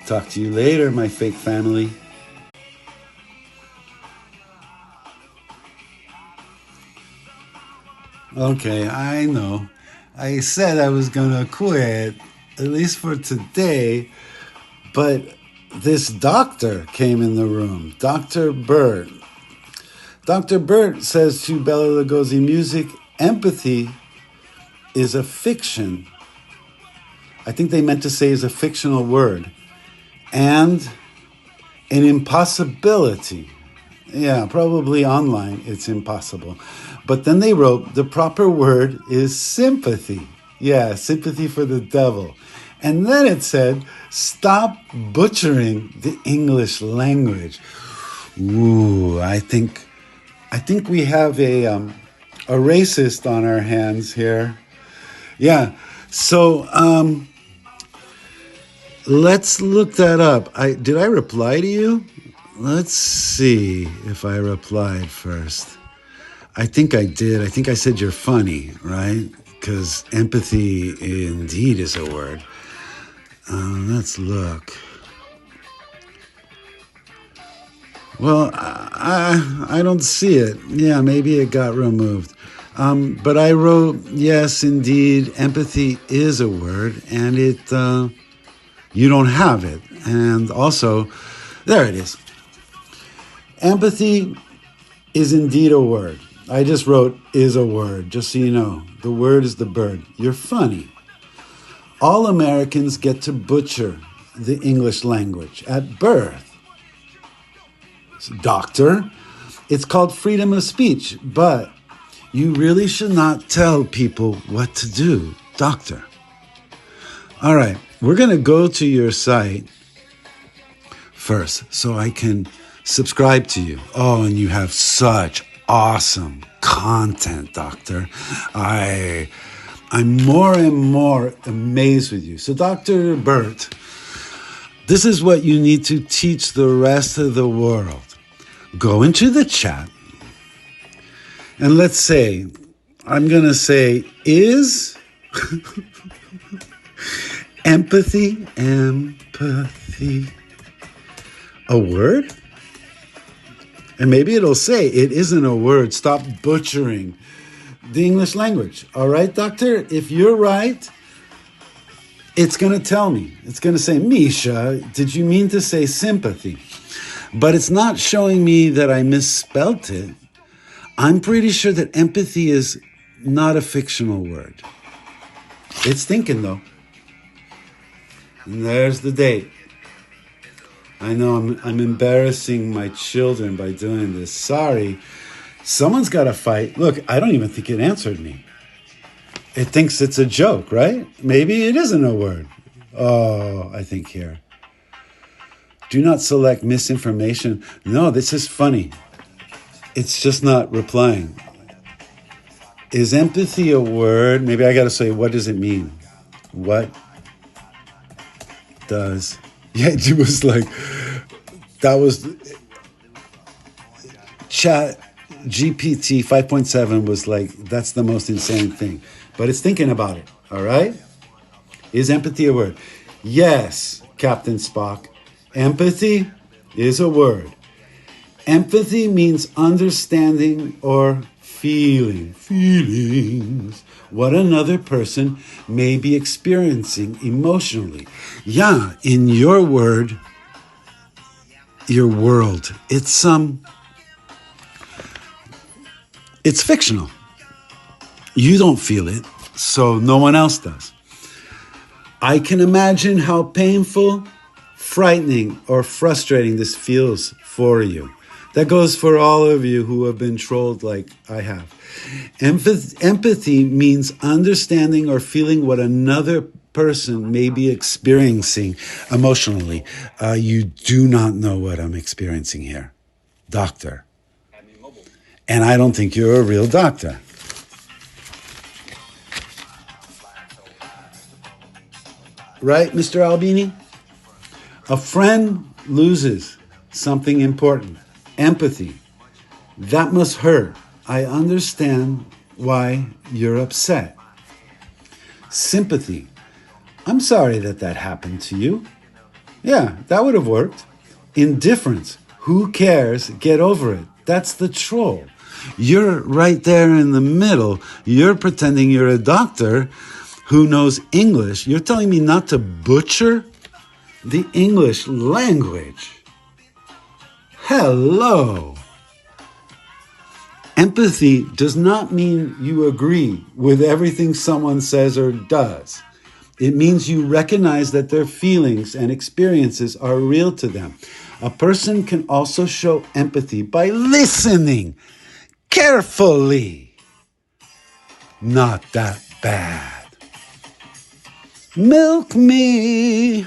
Talk to you later, my fake family. Okay, I know. I said I was gonna quit, at least for today, but this doctor came in the room, Dr. Bert. Dr. Bert says to Bela Lugosi, music, empathy is a fiction. I think they meant to say is a fictional word. And an impossibility. Yeah, probably online it's impossible. But then they wrote, the proper word is sympathy. Yeah, sympathy for the devil. And then it said, stop butchering the English language. Ooh, I think we have a racist on our hands here. Yeah, so let's look that up. Did I reply to you? Let's see if I replied first. I think I did. I think I said you're funny, right? Because empathy indeed is a word. Let's look. Well, I don't see it. Yeah, maybe it got removed. But I wrote, yes, indeed, empathy is a word, and you don't have it. And also, there it is. Empathy is indeed a word. I just wrote is a word, just so you know. The word is the bird. You're funny. All Americans get to butcher the English language at birth. So, doctor, it's called freedom of speech, but you really should not tell people what to do, doctor. All right, we're going to go to your site first so I can subscribe to you. Oh, and you have such awesome content, doctor. I'm more and more amazed with you. So, Dr. Bert, this is what you need to teach the rest of the world. Go into the chat, and let's say, I'm going to say, is empathy a word? And maybe it'll say it isn't a word. Stop butchering the English language. All right, doctor? If you're right, it's going to tell me. It's going to say, Misha, did you mean to say sympathy? But it's not showing me that I misspelt it. I'm pretty sure that empathy is not a fictional word. It's thinking, though. And there's the date. I know I'm embarrassing my children by doing this. Sorry. Someone's got to fight. Look, I don't even think it answered me. It thinks it's a joke, right? Maybe it isn't a word. Oh, I think here. Do not select misinformation. No, this is funny. It's just not replying. Is empathy a word? Maybe I got to say, what does it mean? What does... Yeah, it was like, that was... Chat GPT 5.7 was like, that's the most insane thing. But it's thinking about it, all right? Is empathy a word? Yes, Captain Spock. Empathy is a word. Empathy means understanding or feelings what another person may be experiencing emotionally. Yeah, in your word, your world, it's fictional. You don't feel it, so no one else does. I can imagine how painful, frightening, or frustrating this feels for you. That goes for all of you who have been trolled like I have. Empathy means understanding or feeling what another person may be experiencing emotionally. You do not know what I'm experiencing here, doctor. And I don't think you're a real doctor. Right, Mr. Albini? A friend loses something important. Empathy. That must hurt. I understand why you're upset. Sympathy. I'm sorry that happened to you. Yeah, that would have worked. Indifference. Who cares? Get over it. That's the troll. You're right there in the middle. You're pretending you're a doctor who knows English. You're telling me not to butcher the English language. Hello. Empathy does not mean you agree with everything someone says or does. It means you recognize that their feelings and experiences are real to them. A person can also show empathy by listening carefully. Not that bad. Milk me,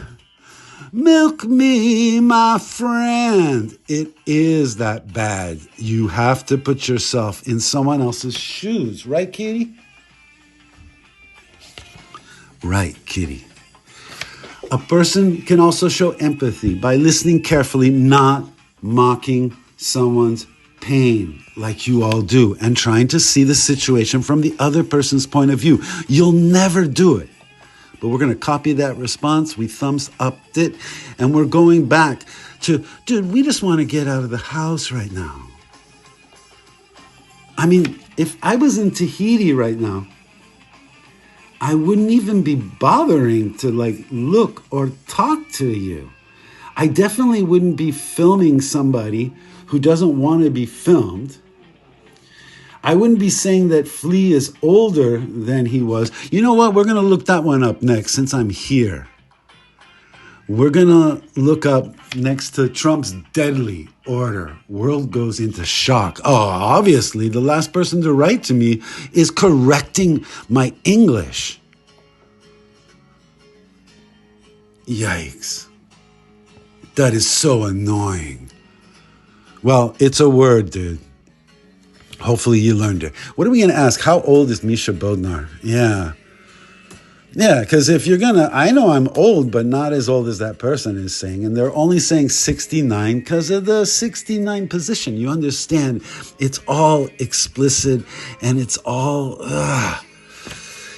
my friend. It is that bad. You have to put yourself in someone else's shoes. Right, Kitty? Right, Kitty. A person can also show empathy by listening carefully, not mocking someone's pain like you all do, and trying to see the situation from the other person's point of view. You'll never do it. But we're going to copy that response. We thumbs upped it. And we're going back to, dude, we just want to get out of the house right now. I mean, If I was in Tahiti right now, I wouldn't even be bothering to like look or talk to you. I definitely wouldn't be filming somebody who doesn't want to be filmed. I wouldn't be saying that Flea is older than he was. You know what? We're going to look that one up next since I'm here. We're going to look up next to Trump's deadly order. World goes into shock. Oh, obviously, the last person to write to me is correcting my English. Yikes. That is so annoying. Well, it's a word, dude. Hopefully you learned it. What are we going to ask? How old is Misha Bodnar? Yeah. Yeah, because if you're going to... I know I'm old, but not as old as that person is saying. And they're only saying 69 because of the 69 position. You understand? It's all explicit and it's all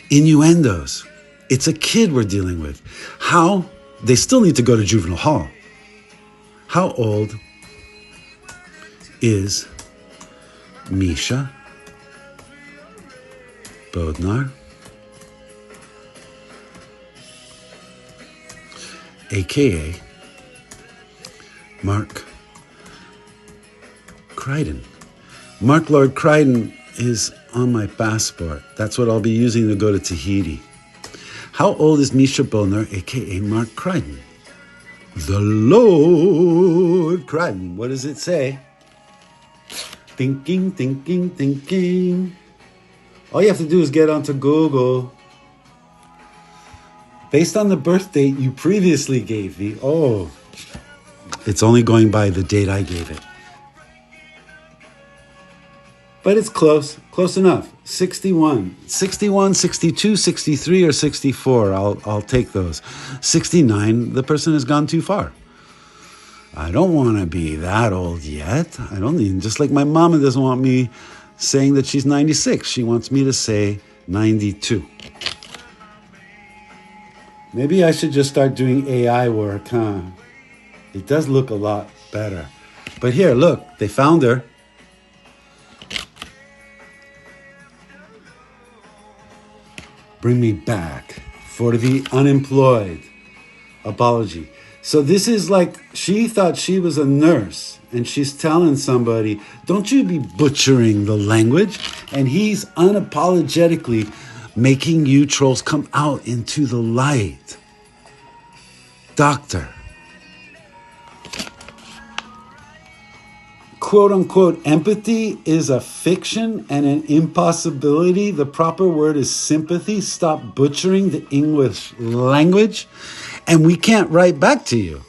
innuendos. It's a kid we're dealing with. How? They still need to go to juvenile hall. How old is Misha Bodnar, aka Mark Crichton? Mark Lord Crichton is on my passport. That's what I'll be using to go to Tahiti. How old is Misha Bodnar, aka Mark Crichton? The Lord Crichton. What does it say? Thinking, thinking, thinking. All you have to do is get onto Google. Based on the birth date you previously gave me. Oh, it's only going by the date I gave it. But it's close. Close enough. 61. 61, 62, 63, or 64. I'll take those. 69, the person has gone too far. I don't want to be that old yet. I don't even, just like my mama doesn't want me saying that she's 96. She wants me to say 92. Maybe I should just start doing AI work, huh? It does look a lot better. But here, look, they found her. Bring me back for the unemployed. Apology. So this is like, she thought she was a nurse and she's telling somebody, don't you be butchering the language. And he's unapologetically making you trolls come out into the light. Doctor. Quote unquote, empathy is a fiction and an impossibility. The proper word is sympathy. Stop butchering the English language. And we can't write back to you.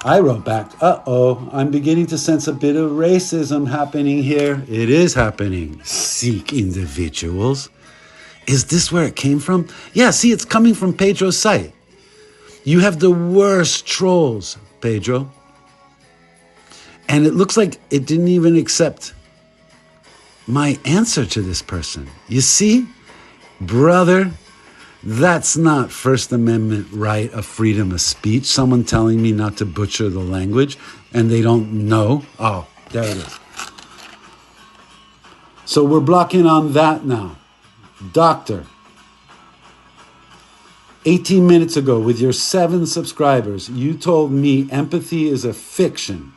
I wrote back, uh-oh, I'm beginning to sense a bit of racism happening here. It is happening. Seek individuals. Is this where it came from? Yeah, see, it's coming from Pedro's site. You have the worst trolls, Pedro. And it looks like it didn't even accept my answer to this person. You see? Brother, that's not First Amendment right of freedom of speech. Someone telling me not to butcher the language and they don't know. Oh, there it is. So we're blocking on that now. Doctor, 18 minutes ago with your 7 subscribers, you told me empathy is a fiction.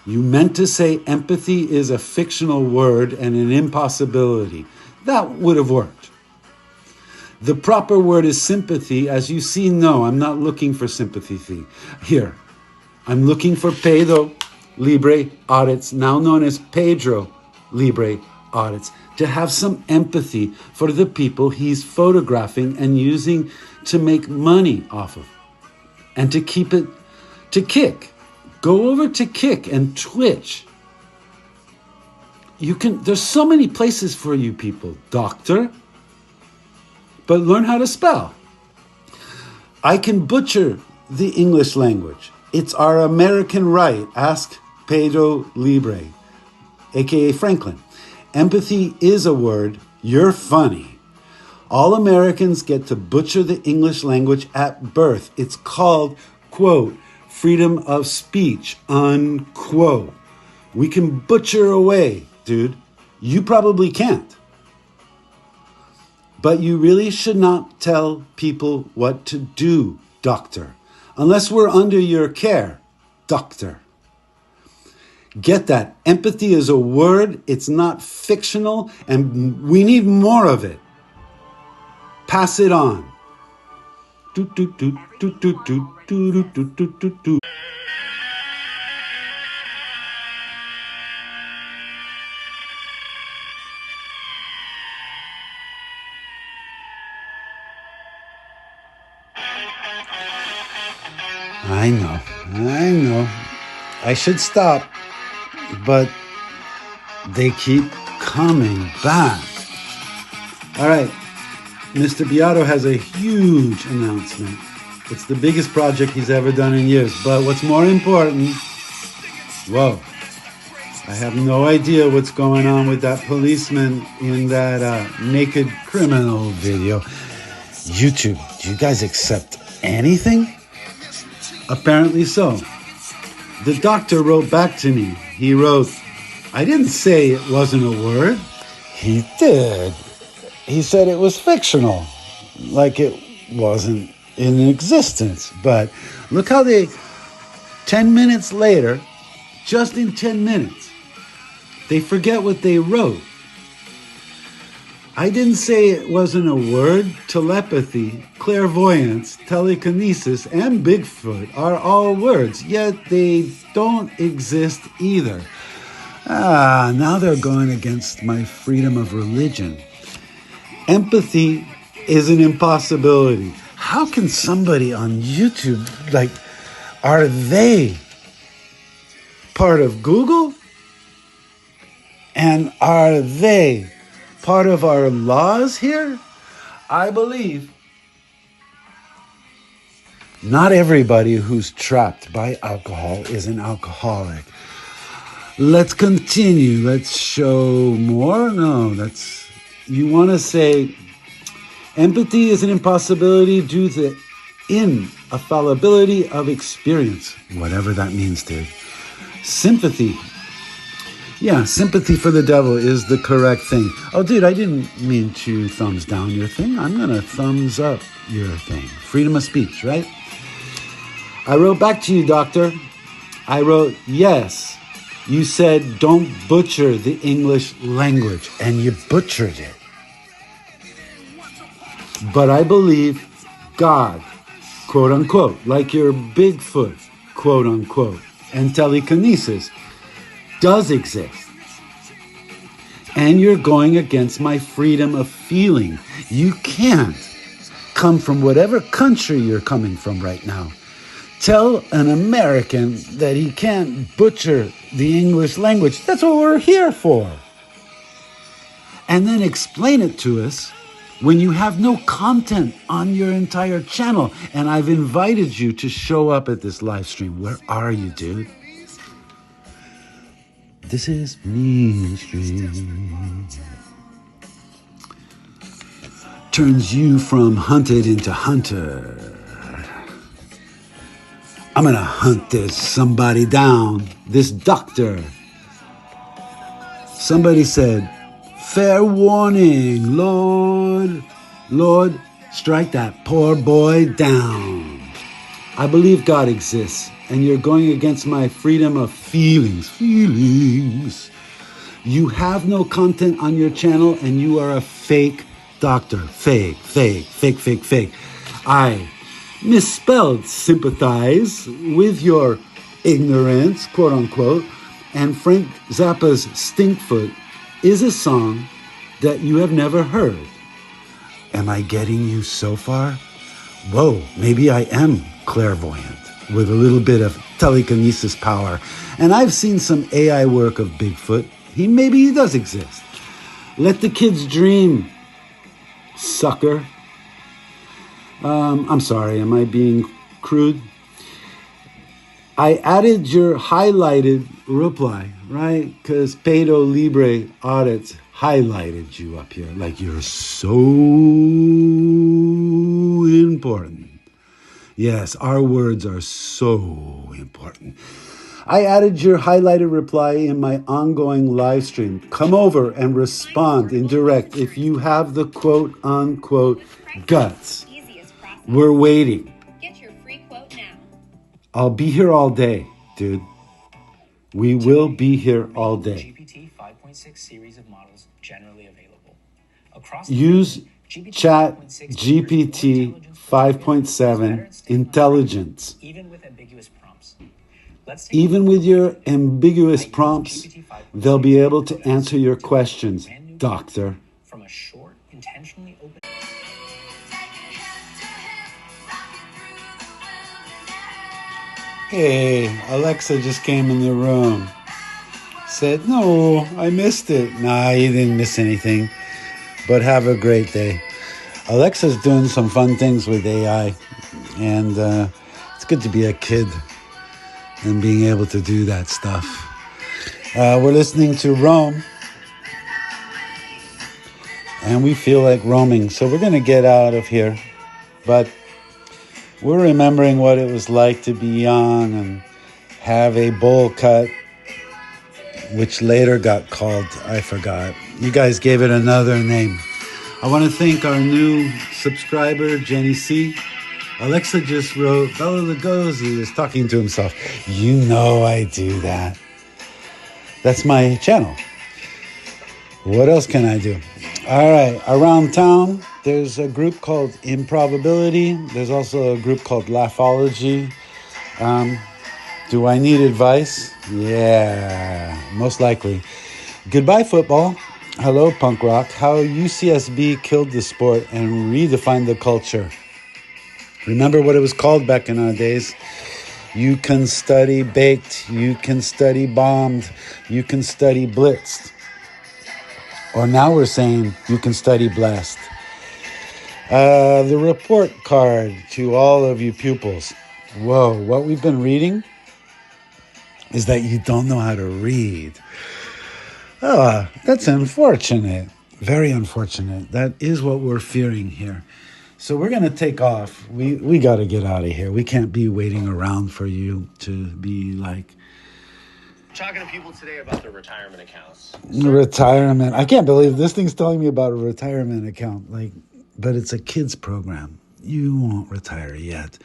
You meant to say empathy is a fictional word and an impossibility. That would have worked. The proper word is sympathy. As you see, no, I'm not looking for sympathy here. I'm looking for Pedro Libre audits, now known as Pedro Libre audits, to have some empathy for the people he's photographing and using to make money off of. And to keep it to Kick. Go over to Kick and Twitch. There's so many places for you people, doctor. But learn how to spell. I can butcher the English language. It's our American right. Ask Pedro Libre, aka Franklin. Empathy is a word. You're funny. All Americans get to butcher the English language at birth. It's called, quote, freedom of speech, unquote. We can butcher away, dude. You probably can't. But you really should not tell people what to do, doctor, unless we're under your care, doctor. Get that. Empathy is a word. It's not fictional, and we need more of it. Pass it on. I know. I should stop, but they keep coming back. All right, Mr. Beato has a huge announcement. It's the biggest project he's ever done in years, but what's more important, whoa, I have no idea what's going on with that policeman in that naked criminal video. YouTube, do you guys accept anything? Apparently so. The doctor wrote back to me. He wrote, I didn't say it wasn't a word. He did. He said it was fictional, like it wasn't in existence. But look how 10 minutes later, just in 10 minutes, they forget what they wrote. I didn't say it wasn't a word. Telepathy, clairvoyance, telekinesis, and Bigfoot are all words, yet they don't exist either. Now they're going against my freedom of religion. Empathy is an impossibility. How can somebody on YouTube, are they part of Google? And are they part of our laws here? I believe not everybody who's trapped by alcohol is an alcoholic. Let's continue. Let's show more. No, you want to say empathy is an impossibility due to infallibility of experience, whatever that means, dude. Sympathy. Yeah, sympathy for the devil is the correct thing. Oh, dude, I didn't mean to thumbs down your thing. I'm going to thumbs up your thing. Freedom of speech, right? I wrote back to you, doctor. I wrote, yes, you said don't butcher the English language, and you butchered it. But I believe God, quote unquote, like your Bigfoot, quote unquote, and telekinesis does exist. And you're going against my freedom of feeling. You can't come from whatever country you're coming from right now. Tell an American that he can't butcher the English language. That's what we're here for. And then explain it to us when you have no content on your entire channel. And I've invited you to show up at this live stream. Where are you, dude? This is Mean Street. Turns you from hunted into hunter. I'm gonna hunt this somebody down, this doctor. Somebody said, fair warning, Lord, strike that poor boy down. I believe God exists, and you're going against my freedom of feelings. You have no content on your channel, and you are a fake doctor. Fake. I misspelled sympathize with your ignorance, quote unquote, and Frank Zappa's Stinkfoot is a song that you have never heard. Am I getting you so far? Whoa, maybe I am clairvoyant with a little bit of telekinesis power. And I've seen some AI work of Bigfoot. Maybe he does exist. Let the kids dream, sucker. I'm sorry, am I being crude? I added your highlighted reply, right? Because Pedo Libre audits highlighted you up here. Like you're so important. Yes, our words are so important. I added your highlighted reply in my ongoing live stream. Come over and respond in direct if you have the quote unquote guts. We're waiting. Get your free quote now. I'll be here all day, dude. We will be here all day. GPT 5.6 series of models generally available. Use Chat GPT 5.7 intelligence. Even with ambiguous prompts. Even with your ambiguous prompts, they'll be able to answer your questions, doctor. From a short, intentionally open. Hey, Alexa just came in the room. Said, no, I missed it. Nah, you didn't miss anything. But have a great day. Alexa's doing some fun things with AI. And it's good to be a kid and being able to do that stuff. We're listening to Rome. And we feel like roaming. So we're going to get out of here. But we're remembering what it was like to be young and have a bowl cut, which later got called, I forgot. You guys gave it another name. I want to thank our new subscriber, Jenny C. Alexa just wrote, Bela Lugosi is talking to himself. You know I do that. That's my channel. What else can I do? All right, around town, there's a group called Improbability. There's also a group called Laughology. Do I need advice? Yeah, most likely. Goodbye, football. Hello, punk rock. How UCSB killed the sport and redefined the culture. Remember what it was called back in our days? You can study baked. You can study bombed. You can study blitzed. Or now we're saying you can study blessed. The report card to all of you pupils. Whoa, what we've been reading is that you don't know how to read. Oh, that's unfortunate. Very unfortunate. That is what we're fearing here. So we're going to take off. We got to get out of here. We can't be waiting around for you to be like... Talking to people today about their retirement accounts. Retirement. I can't believe this thing's telling me about a retirement account. But it's a kids program. You won't retire yet.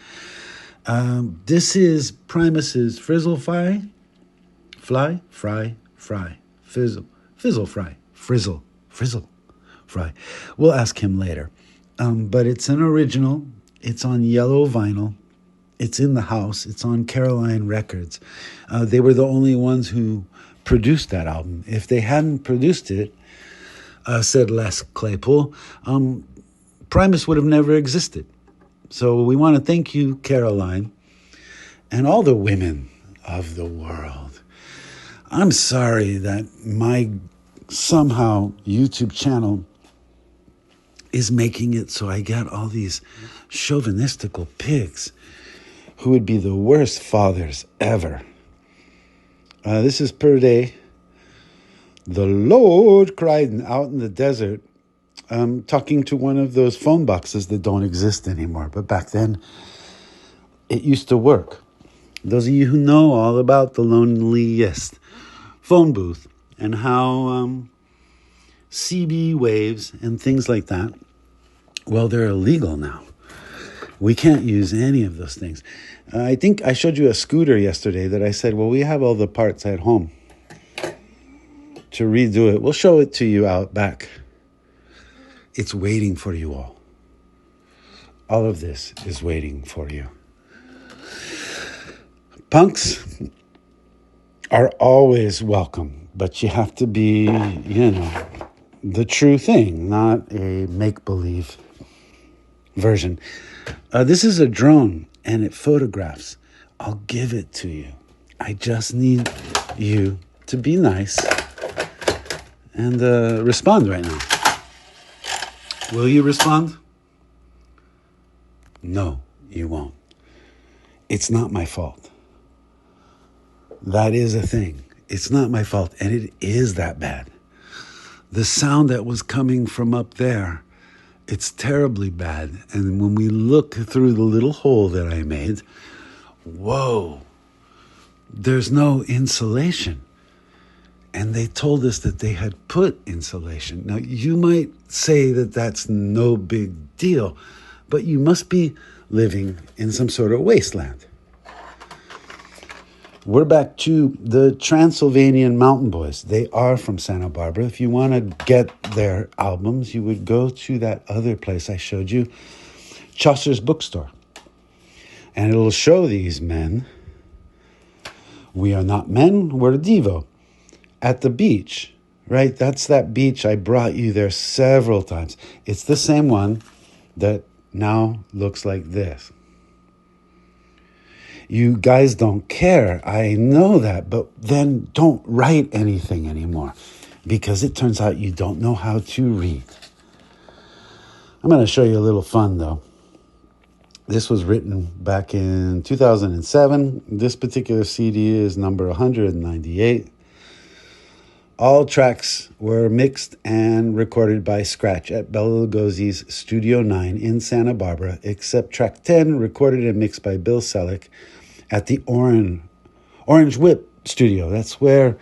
This is Primus's Frizzle Fry. Fly, fry, fry. Fizzle, fizzle, fry. Frizzle, frizzle, fry. We'll ask him later. But it's an original. It's on yellow vinyl. It's in the house. It's on Caroline Records. They were the only ones who produced that album. If they hadn't produced it, said Les Claypool, Primus would have never existed. So we want to thank you, Caroline, and all the women of the world. I'm sorry that my somehow YouTube channel is making it so I get all these chauvinistical pigs who would be the worst fathers ever. This is per day. The Lord cried out in the desert, talking to one of those phone boxes that don't exist anymore. But back then, it used to work. Those of you who know all about the loneliest phone booth and how CB waves and things like that, well, they're illegal now. We can't use any of those things. I think I showed you a scooter yesterday that I said, well, we have all the parts at home to redo it. We'll show it to you out back. It's waiting for you all. All of this is waiting for you. Punks are always welcome, but you have to be, the true thing, not a make-believe version. This is a drone, and it photographs. I'll give it to you. I just need you to be nice and respond right now. Will you respond? No, you won't. It's not my fault. That is a thing. It's not my fault, and it is that bad. The sound that was coming from up there, it's terribly bad. And when we look through the little hole that I made, whoa, there's no insulation. And they told us that they had put insulation. Now, you might say that that's no big deal, but you must be living in some sort of wasteland. We're back to the Transylvanian Mountain Boys. They are from Santa Barbara. If you want to get their albums, you would go to that other place I showed you, Chaucer's Bookstore. And it'll show these men. We are not men, we're Devo. At the beach, right? That's that beach. I brought you there several times. It's the same one that now looks like this. You guys don't care. I know that, but then don't write anything anymore because it turns out you don't know how to read. I'm going to show you a little fun though. This was written back in 2007. This particular CD is number 198. All tracks were mixed and recorded by Scratch at Bela Lugosi's Studio 9 in Santa Barbara, except track 10 recorded and mixed by Bill Selleck at the Orange Whip Studio. That's where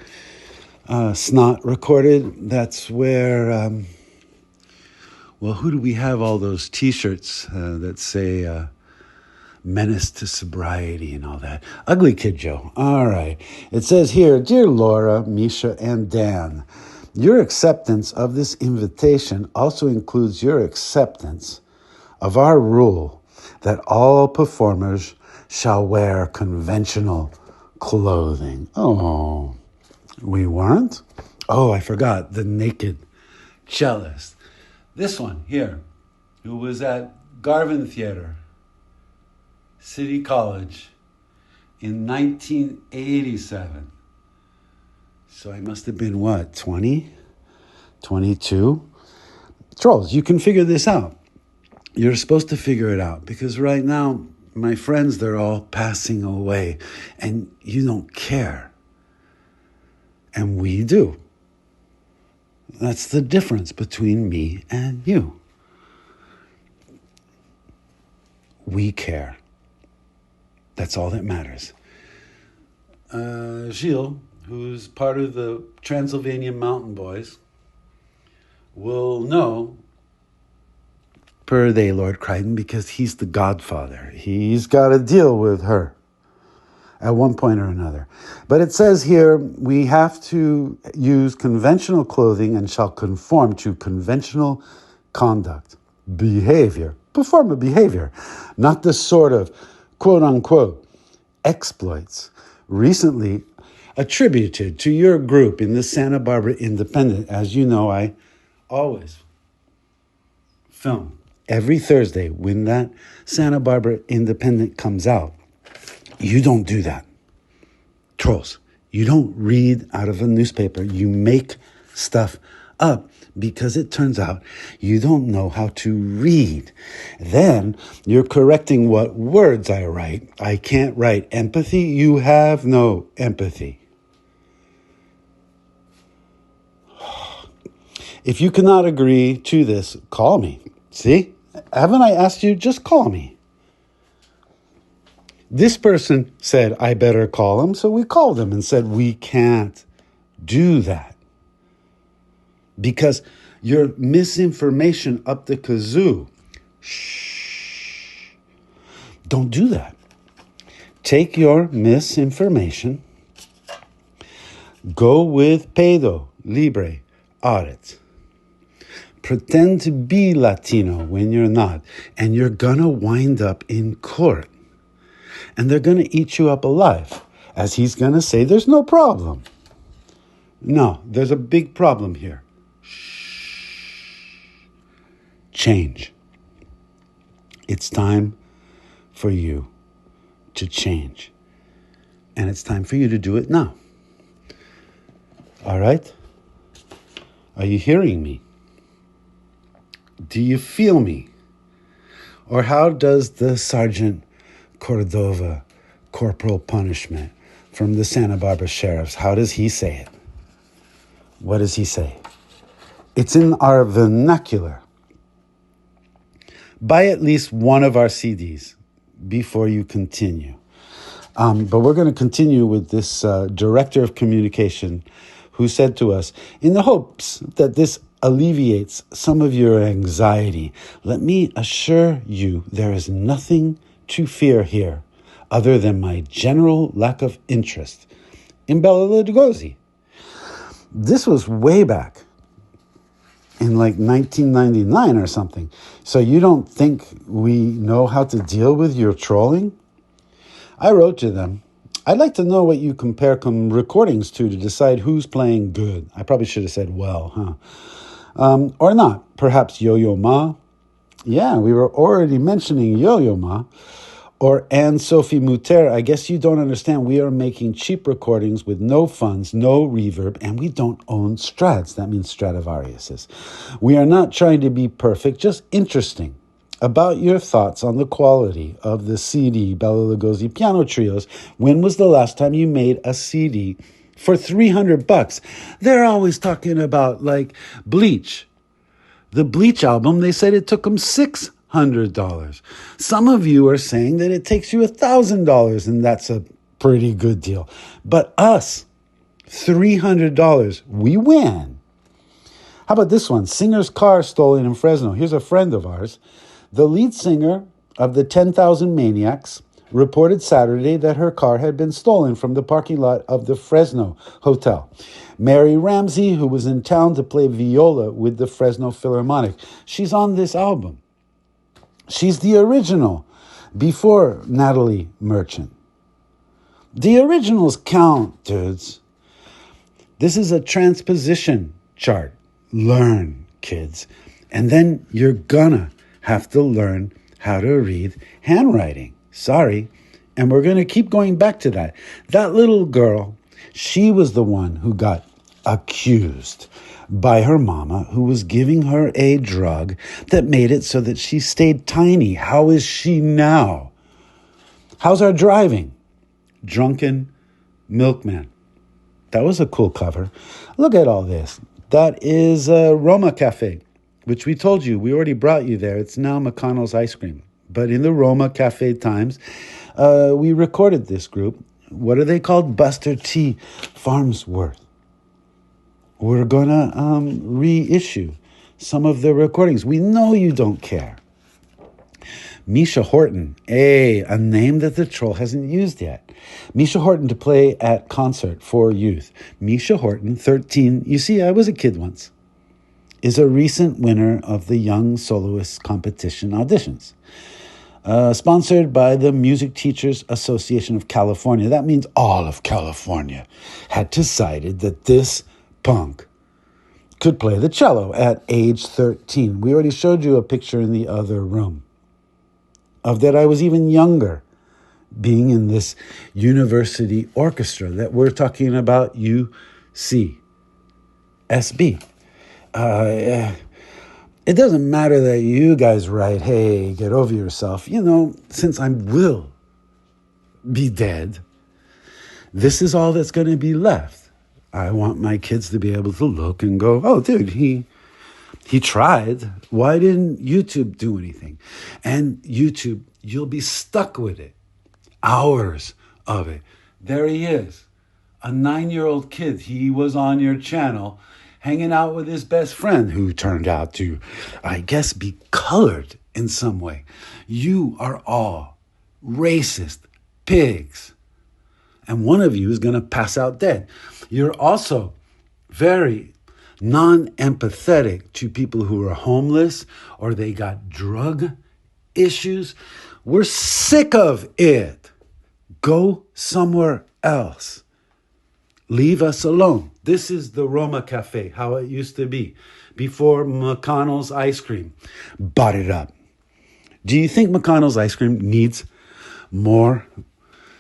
Snot recorded. That's where, who do we have all those T-shirts that say Menace to Sobriety and all that? Ugly Kid Joe. All right. It says here, Dear Laura, Misha, and Dan, your acceptance of this invitation also includes your acceptance of our rule that all performers shall wear conventional clothing. Oh, we weren't? Oh, I forgot. The naked cellist. This one here, who was at Garvin Theater, City College, in 1987. So I must have been, 20? 22? Trolls, you can figure this out. You're supposed to figure it out because right now, my friends, they're all passing away and you don't care. And we do. That's the difference between me and you. We care. That's all that matters. Gilles, who's part of the Transylvanian Mountain Boys, will know per they, Lord Crichton, because he's the godfather. He's got to deal with her at one point or another. But it says here, we have to use conventional clothing and shall conform to conventional conduct, behavior, perform a behavior, not the sort of quote-unquote exploits recently attributed to your group in the Santa Barbara Independent. As you know, I always film every Thursday when that Santa Barbara Independent comes out. You don't do that. Trolls, you don't read out of a newspaper. You make stuff up because it turns out you don't know how to read. Then you're correcting what words I write. I can't write empathy. You have no empathy. If you cannot agree to this, call me. See? Haven't I asked you? Just call me. This person said, I better call him. So we called him and said, we can't do that. Because your misinformation up the kazoo. Shh. Don't do that. Take your misinformation. Go with pedo, libre, audit. Pretend to be Latino when you're not. And you're going to wind up in court. And they're going to eat you up alive. As he's going to say, there's no problem. No, there's a big problem here. Change. It's time for you to change. And it's time for you to do it now. All right? Are you hearing me? Do you feel me? Or how does the Sergeant Cordova corporal punishment from the Santa Barbara Sheriffs, how does he say it? What does he say? It's in our vernacular. Buy at least one of our CDs before you continue. But we're going to continue with this director of communication who said to us, in the hopes that this alleviates some of your anxiety, let me assure you there is nothing to fear here other than my general lack of interest in Bela Lugosi. This was way back in like 1999 or something. So you don't think we know how to deal with your trolling? I wrote to them, I'd like to know what you compare recordings to decide who's playing good. I probably should have said well, or not. Perhaps Yo-Yo Ma. Yeah, we were already mentioning Yo-Yo Ma. Or Anne-Sophie Mutter. I guess you don't understand. We are making cheap recordings with no funds, no reverb, and we don't own Strats. That means Stradivariuses. We are not trying to be perfect, just interesting. About your thoughts on the quality of the CD Bela Lugosi Piano Trios. When was the last time you made a CD for $300? They're always talking about like Bleach. The Bleach album, they said it took them $600. Some of you are saying that it takes you $1,000, and that's a pretty good deal. But us, $300, we win. How about this one? Singer's car stolen in Fresno. Here's a friend of ours. The lead singer of the 10,000 Maniacs reported Saturday that her car had been stolen from the parking lot of the Fresno Hotel. Mary Ramsey, who was in town to play viola with the Fresno Philharmonic, she's on this album. She's the original, before Natalie Merchant. The originals count, dudes. This is a transposition chart. Learn, kids. And then you're gonna have to learn how to read handwriting. Sorry. And we're going to keep going back to that. That little girl, she was the one who got accused by her mama, who was giving her a drug that made it so that she stayed tiny. How is she now? How's our driving? Drunken Milkman. That was a cool cover. Look at all this. That is Roma Cafe, which we told you, we already brought you there. It's now McConnell's Ice Cream. But in the Roma Cafe times, we recorded this group. What are they called? Buster T. Farnsworth. We're going to reissue some of the recordings. We know you don't care. Misha Horton, a name that the troll hasn't used yet. Misha Horton to play at concert for youth. Misha Horton, 13. You see, I was a kid once. Is a recent winner of the Young Soloist Competition auditions. Sponsored by the Music Teachers Association of California. That means all of California had decided that this punk could play the cello at age 13. We already showed you a picture in the other room of that I was even younger, being in this university orchestra that we're talking about, UCSB. It doesn't matter that you guys write, hey, get over yourself. You know, since I will be dead, this is all that's going to be left. I want my kids to be able to look and go, oh, dude, he tried. Why didn't YouTube do anything? And YouTube, you'll be stuck with it. Hours of it. There he is, a 9-year-old kid. He was on your channel hanging out with his best friend, who turned out to, I guess, be colored in some way. You are all racist pigs. And one of you is going to pass out dead. You're also very non-empathetic to people who are homeless or they got drug issues. We're sick of it. Go somewhere else. Leave us alone. This is the Roma Cafe, how it used to be before McConnell's Ice Cream bought it up. Do you think McConnell's Ice Cream needs more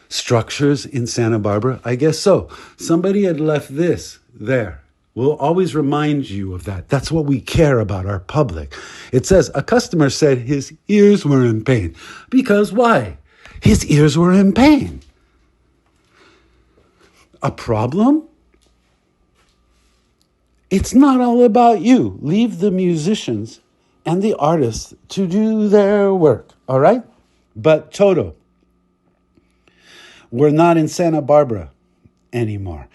structures in Santa Barbara? I guess so. Somebody had left this there. We'll always remind you of that. That's what we care about, our public. It says, a customer said his ears were in pain. Because why? His ears were in pain. A problem? It's not all about you. Leave the musicians and the artists to do their work, all right? But Toto, We're not in Santa Barbara anymore.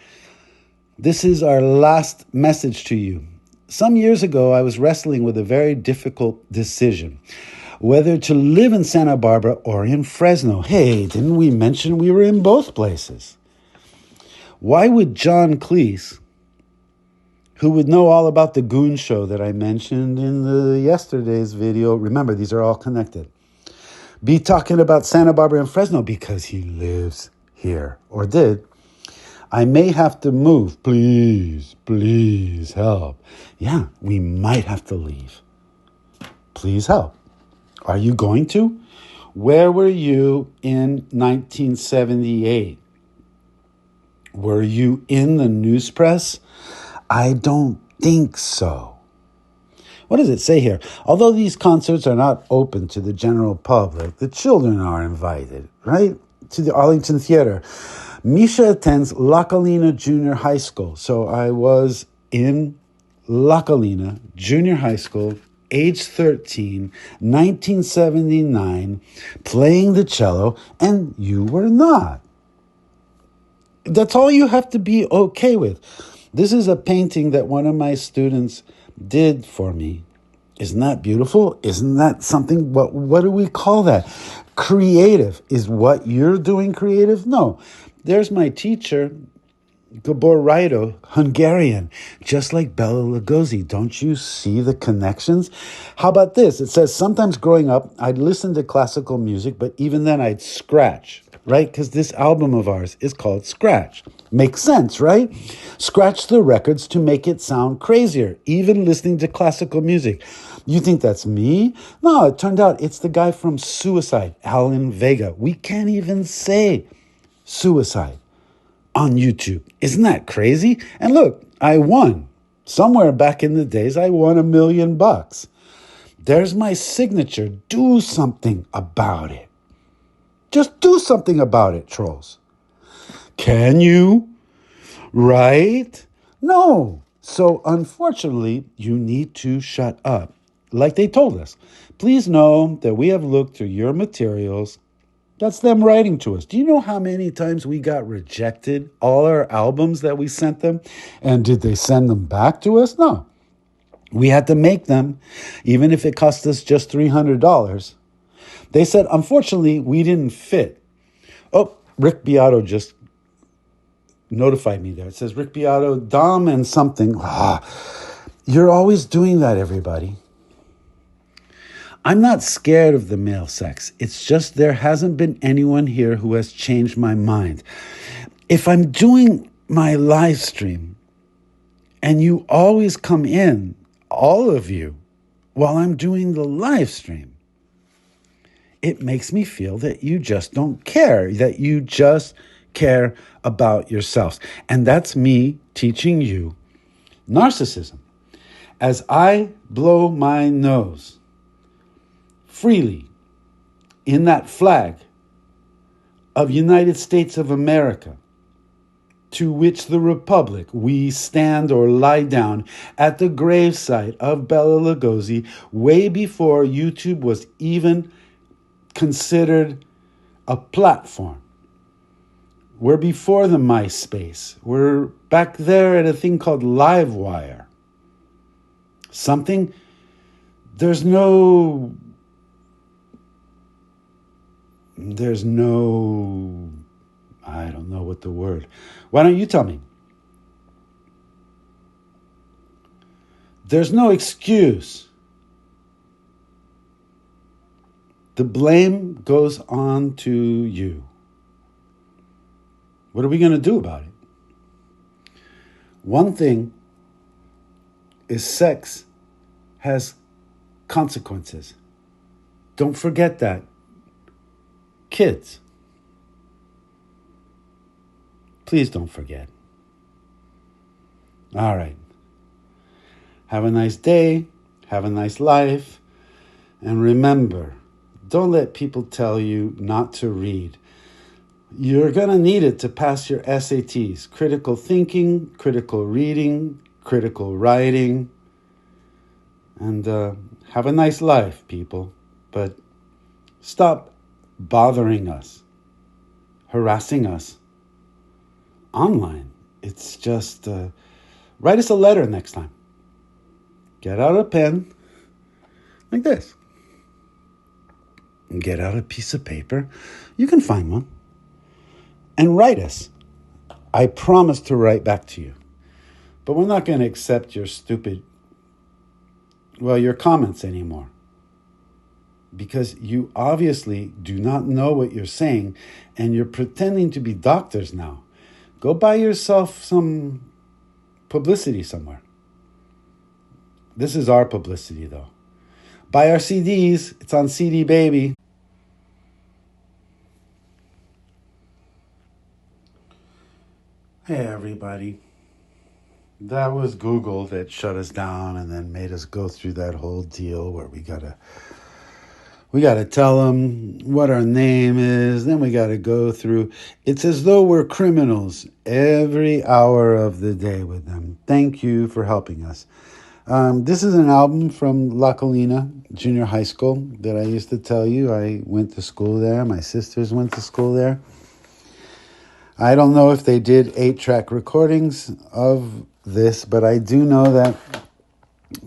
This is our last message to you. Some years ago, I was wrestling with a very difficult decision, whether to live in Santa Barbara or in Fresno. Hey, didn't we mention we were in both places? Why would John Cleese, who would know all about the Goon Show that I mentioned in the yesterday's video, remember, these are all connected, be talking about Santa Barbara and Fresno? Because he lives here, or did. I may have to move. Please, please help. Yeah, we might have to leave. Please help. Are you going to? Where were you in 1978? Were you in the news press? I don't think so. What does it say here? Although these concerts are not open to the general public, the children are invited, right? To the Arlington Theater. Misha attends La Colina Junior High School. So I was in La Colina Junior High School, age 13, 1979, playing the cello, and you were not. That's all you have to be okay with. This is a painting that one of my students did for me. Isn't that beautiful? Isn't that something? What do we call that? Creative. Is what you're doing creative? No. There's my teacher, Gabor Raido, Hungarian, just like Bela Lugosi. Don't you see the connections? How about this? It says, sometimes growing up, I'd listen to classical music, but even then I'd scratch, right? Because this album of ours is called Scratch. Makes sense, right? Scratch the records to make it sound crazier, even listening to classical music. You think that's me? No, it turned out it's the guy from Suicide, Alan Vega. We can't even say Suicide on YouTube. Isn't that crazy? And look, I won. Somewhere back in the days, I won $1 million. There's my signature. Do something about it. Just do something about it, trolls. Can you? Right? No. So unfortunately, you need to shut up. Like they told us. Please know that we have looked through your materials. That's them writing to us. Do you know how many times we got rejected? All our albums that we sent them? And did they send them back to us? No. We had to make them, even if it cost us just $300. They said, unfortunately, we didn't fit. Oh, Rick Beato just notified me there. It says, Rick Beato, Dom and something. You're always doing that, everybody. I'm not scared of the male sex. It's just there hasn't been anyone here who has changed my mind. If I'm doing my live stream and you always come in, all of you, while I'm doing the live stream, it makes me feel that you just don't care, that you just care about yourselves. And that's me teaching you narcissism. As I blow my nose freely in that flag of United States of America, to which the Republic we stand or lie down at the gravesite of Bela Lugosi way before YouTube was even considered a platform. We're before the MySpace. We're back there at a thing called Livewire. Something, there's no, I don't know what the word. Why don't you tell me? There's no excuse. The blame goes on to you. What are we going to do about it? One thing is sex has consequences. Don't forget that. Kids, please don't forget. All right. Have a nice day. Have a nice life. And remember, don't let people tell you not to read. You're going to need it to pass your SATs. Critical thinking, critical reading, critical writing. And have a nice life, people. But stop bothering us. harassing us online. It's just write us a letter next time. Get out a pen like this. And get out a piece of paper. You can find one. And write us. I promise to write back to you. But we're not going to accept your your comments anymore. Because you obviously do not know what you're saying and you're pretending to be doctors now. Go buy yourself some publicity somewhere. This is our publicity, though. Buy our CDs. It's on CD Baby. Hey, everybody. That was Google that shut us down and then made us go through that whole deal where we gotta tell them what our name is. Then we gotta go through. It's as though we're criminals every hour of the day with them. Thank you for helping us. This is an album from La Colina Junior High School that I used to tell you. I went to school there. My sisters went to school there. I don't know if they did 8-track recordings of this, but I do know that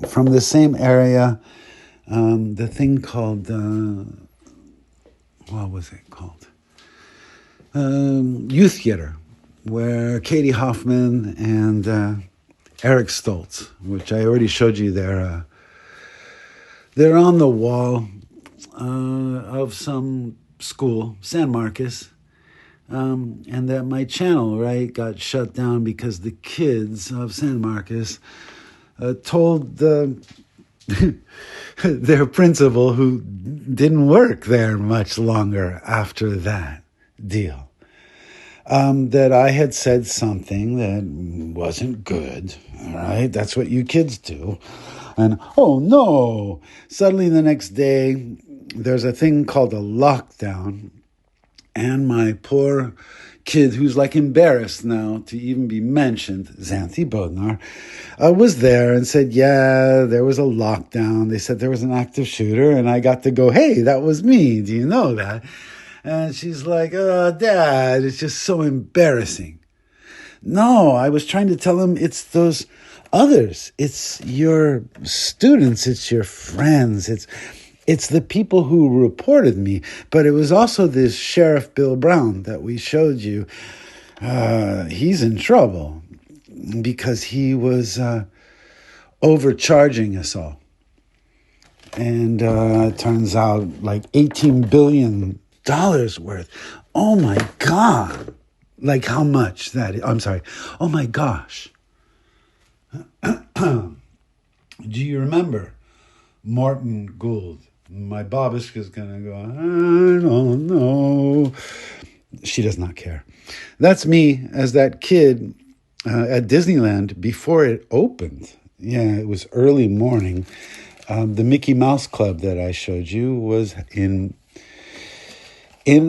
from the same area, the thing called, what was it called? Youth Theater, where Katie Hoffman and Eric Stoltz, which I already showed you there, they're on the wall of some school, San Marcos. And that my channel, right, got shut down because the kids of San Marcos told their principal, who didn't work there much longer after that deal, that I had said something that wasn't good, all right? That's what you kids do. And, oh, no, suddenly the next day, there's a thing called a lockdown. And my poor kid, who's like embarrassed now to even be mentioned, Xanthi Bodnar, was there and said, yeah, there was a lockdown. They said there was an active shooter. And I got to go, hey, that was me. Do you know that? And she's like, oh, Dad, it's just so embarrassing. No, I was trying to tell him it's those others. It's your students. It's your friends. It's the people who reported me, but it was also this Sheriff Bill Brown that we showed you. He's in trouble because he was overcharging us all. And it turns out like $18 billion worth. Oh my God. Like how much that is? I'm sorry. Oh my gosh. Do you remember Morton Gould? My babushka's gonna go, I don't know. She does not care. That's me as that kid at Disneyland before it opened. Yeah, it was early morning. The Mickey Mouse Club that I showed you was in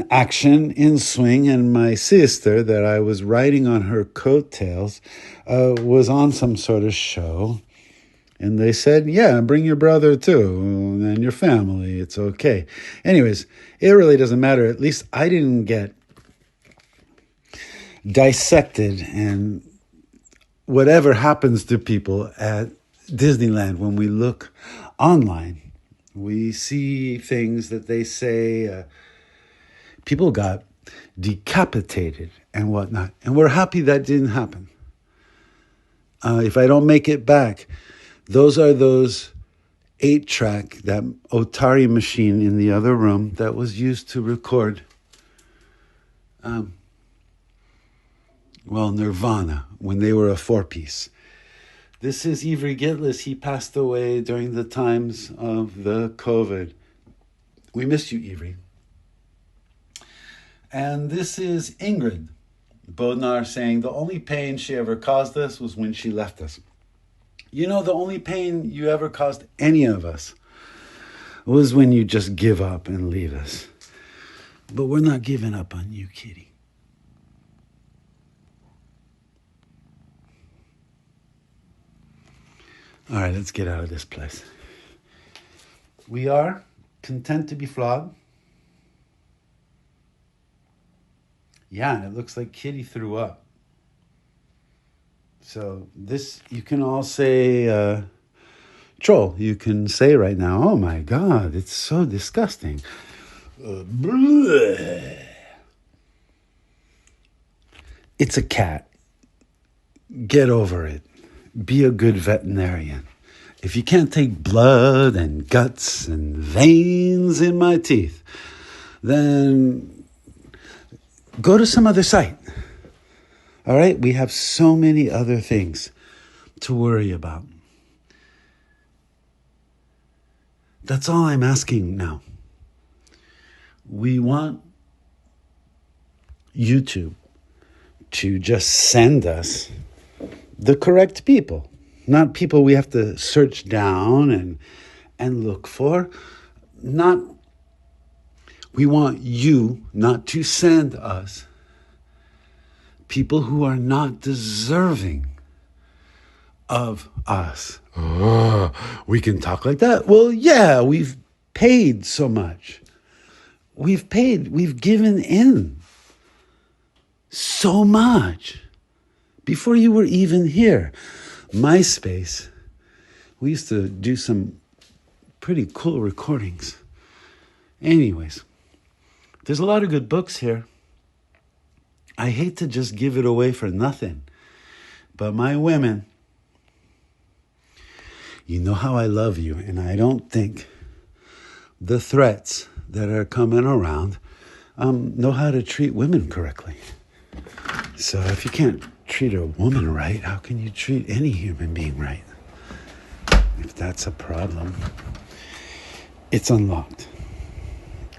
action, in swing, and my sister that I was riding on her coattails was on some sort of show. And they said, yeah, bring your brother too, and your family, it's okay. Anyways, it really doesn't matter. At least I didn't get dissected, and whatever happens to people at Disneyland when we look online, we see things that they say, people got decapitated and whatnot. And we're happy that didn't happen. If I don't make it back, those are those 8-track, that Otari machine in the other room that was used to record, Nirvana, when they were a 4-piece. This is Ivry Gitlis. He passed away during the times of the COVID. We missed you, Ivry. And this is Ingrid Bodnar saying the only pain she ever caused us was when she left us. You know, the only pain you ever caused any of us was when you just give up and leave us. But we're not giving up on you, kitty. All right, let's get out of this place. We are content to be flawed, Yeah, and it looks like Kitty threw up. So this, you can all say, troll, you can say right now, oh my God, it's so disgusting. It's a cat. Get over it. Be a good veterinarian. If you can't take blood and guts and veins in my teeth, then go to some other site. All right? We have so many other things to worry about. That's all I'm asking now. We want YouTube to just send us the correct people, not people we have to search down and look for. We want you not to send us people who are not deserving of us. Oh, we can talk like that? Well, yeah, we've paid so much. We've given in so much before you were even here. MySpace, we used to do some pretty cool recordings. Anyways, there's a lot of good books here. I hate to just give it away for nothing, but my women, you know how I love you, and I don't think the threats that are coming around know how to treat women correctly. So if you can't treat a woman right, how can you treat any human being right? If that's a problem, it's unlocked.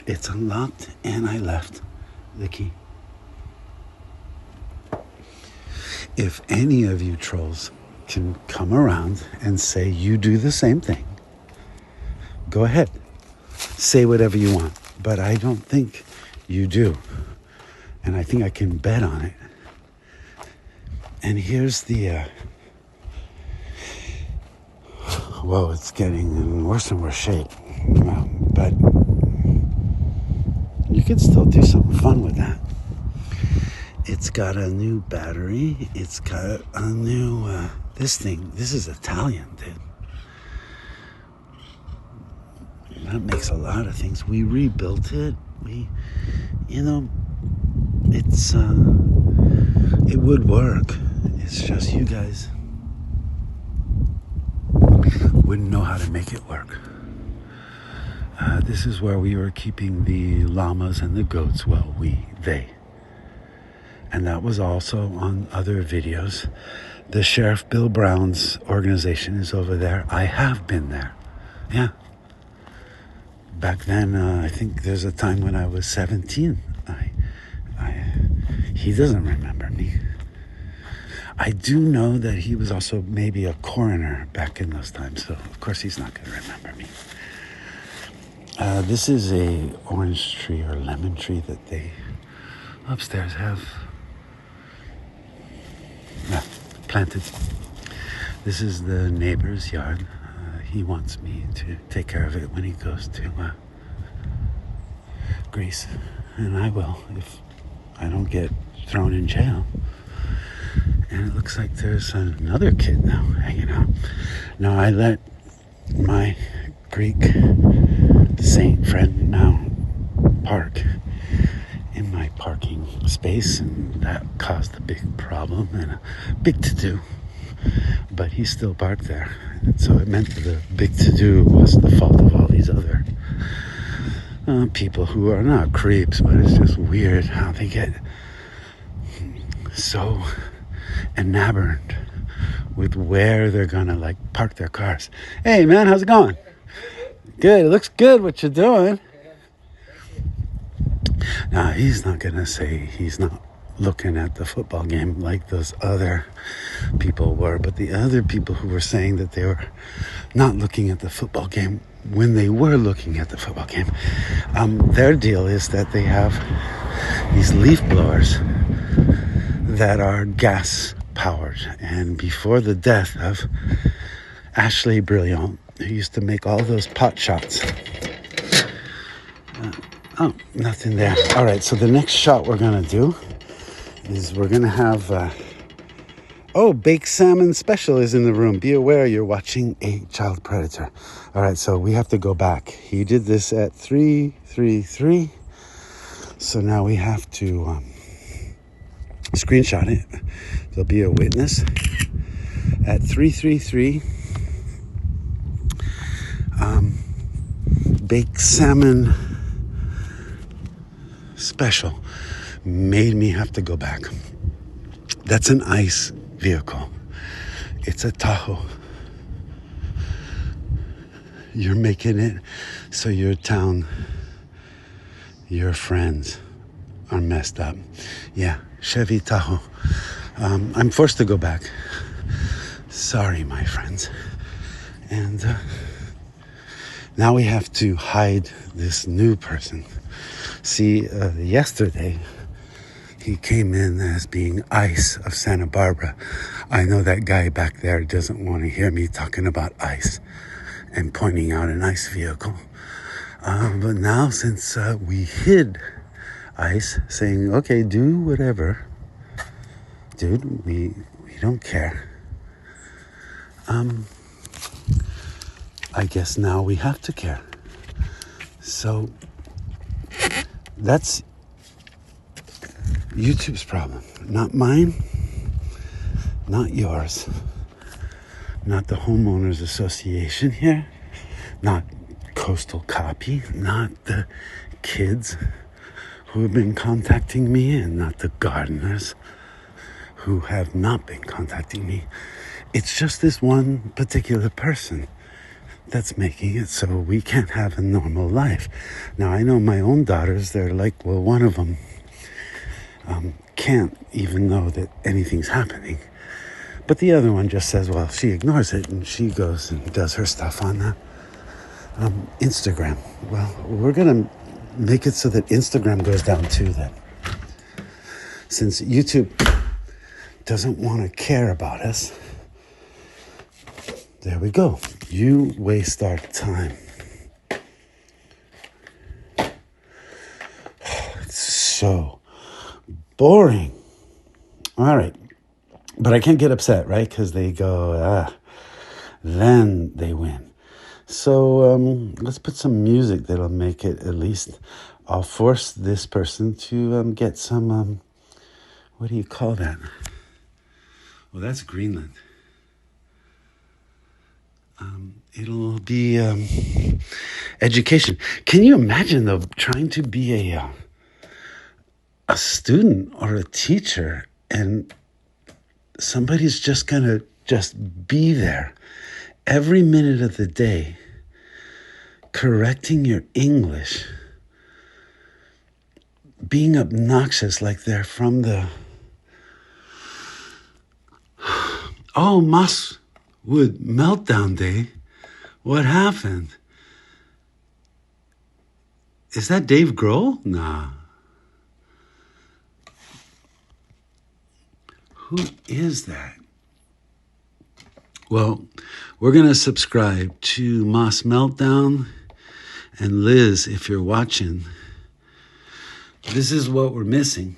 It's unlocked, and I left the key. If any of you trolls can come around and say you do the same thing, go ahead. Say whatever you want. But I don't think you do. And I think I can bet on it. And here's the... whoa, it's getting in worse and worse shape. But you can still do something fun with that. It's got a new battery. It's got a new... this is Italian, dude. That makes a lot of things. We rebuilt it. It's... it would work. It's just you guys wouldn't know how to make it work. This is where we were keeping the llamas and the goats. Well, they. And that was also on other videos. The Sheriff Bill Brown's organization is over there. I have been there. Yeah. Back then, I think there's a time when I was 17. He doesn't remember me. I do know that he was also maybe a coroner back in those times, so of course he's not going to remember me. This is a orange tree or lemon tree that they upstairs have planted. This is the neighbor's yard. He wants me to take care of it when he goes to Greece, and I will if I don't get thrown in jail. And it looks like there's another kid now hanging out. Now I let my Greek saint friend now park in my parking space, and that caused a big problem and a big to-do. But he still parked there. And so it meant that the big to-do was the fault of all these other people who are not creeps, but it's just weird how they get so enamored with where they're gonna park their cars. Hey man, how's it going? Good, it looks good what you're doing. Now he's not gonna say he's not looking at the football game like those other people were, but the other people who were saying that they were not looking at the football game when they were looking at the football game, their deal is that they have these leaf blowers that are gas powered. And before the death of Ashley Brilliant, who used to make all those pot shots, oh, nothing there. All right, so the next shot we're gonna do is we're going to have... baked salmon special is in the room. Be aware you're watching a child predator. All right, so we have to go back. He did this at 3:33. So now we have to screenshot it. There'll be a witness at 3:33. Baked salmon special made me have to go back. That's an ICE vehicle. It's a Tahoe. You're making it so your town, your friends are messed up. Yeah, Chevy Tahoe. I'm forced to go back. Sorry, my friends. And now we have to hide this new person. See, yesterday, he came in as being ICE of Santa Barbara. I know that guy back there doesn't want to hear me talking about ICE and pointing out an ICE vehicle. But now, since we hid ICE, saying, okay, do whatever. Dude, we don't care. I guess now we have to care. So that's YouTube's problem. Not mine, not yours, not the homeowners association here, not Coastal Copy, not the kids who have been contacting me, and not the gardeners who have not been contacting me. It's just this one particular person that's making it so we can't have a normal life. Now, I know my own daughters, they're like, well, one of them can't even know that anything's happening. But the other one just says, well, she ignores it, and she goes and does her stuff on Instagram. Well, we're going to make it so that Instagram goes down too then. Since YouTube doesn't want to care about us, there we go. You waste our time. It's so boring. All right. But I can't get upset, right? Because they go, then they win. So let's put some music that'll make it at least. I'll force this person to get some, what do you call that? Well, that's Greenland. It'll be education. Can you imagine, though, trying to be a student or a teacher, and somebody's just gonna just be there every minute of the day, correcting your English, being obnoxious like they're from the Mosswood meltdown day. What happened? Is that Dave Grohl? Nah. Who is that? Well, we're going to subscribe to Moss Meltdown. And Liz, if you're watching, this is what we're missing.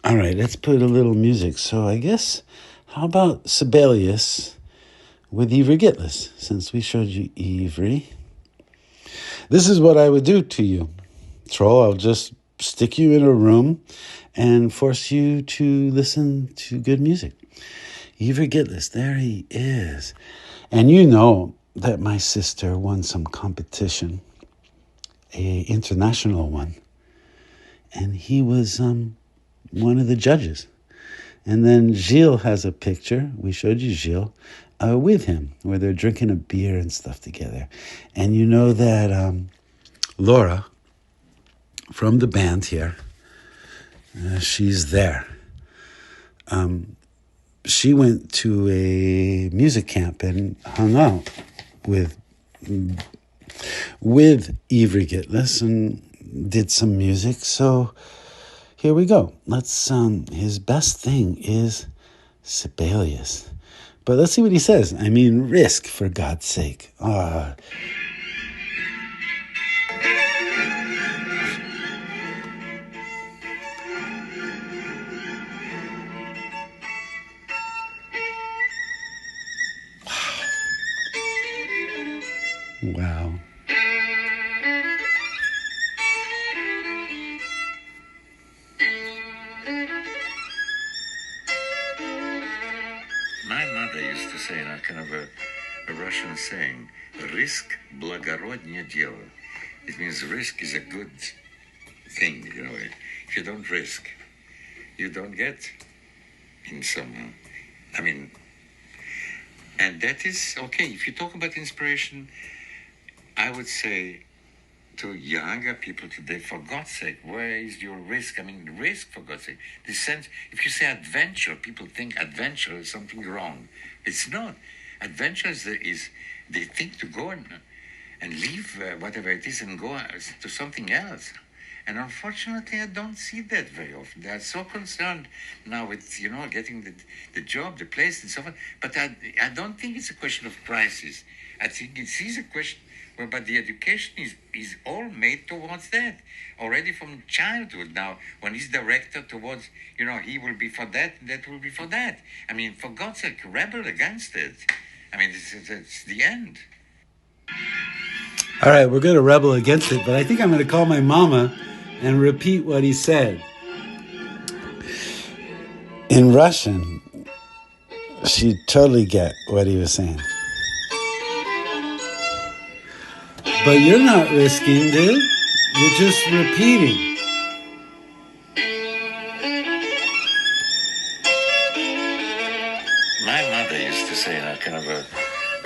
All right, let's put a little music. So I guess, how about Sibelius with Ivry Gitless, since we showed you Ivry. This is what I would do to you, troll. I'll just stick you in a room and force you to listen to good music. Ivry Gitless, there he is. And you know that my sister won some competition, a international one, and he was one of the judges. And then Gilles has a picture, we showed you Gilles, with him, where they're drinking a beer and stuff together. And you know that Laura, from the band here, she's there. She went to a music camp and hung out with Ivry Gitless and did some music. So here we go. Let's his best thing is Sibelius. But let's see what he says. I mean, risk, for God's sake. Wow. My mother used to say, kind of a Russian saying, risk благороднее дело. It means risk is a good thing, If you don't risk, you don't get in some, and that is okay. If you talk about inspiration, I would say to younger people today, for God's sake, where is your risk? Risk, for God's sake. The sense, if you say adventure, people think adventure is something wrong. It's not. Adventure is the thing to go and leave whatever it is and go to something else. And unfortunately, I don't see that very often. They are so concerned now with, getting the job, the place, and so on. But I don't think it's a question of crisis. I think it is a question whereby the education is all made towards that. Already from childhood now, when he's directed towards, he will be for that, and that will be for that. For God's sake, rebel against it. It's the end. All right, we're going to rebel against it, but I think I'm going to call my mama and repeat what he said. In Russian, she'd totally get what he was saying. But you're not risking, dude. You're just repeating. My mother used to say, kind of a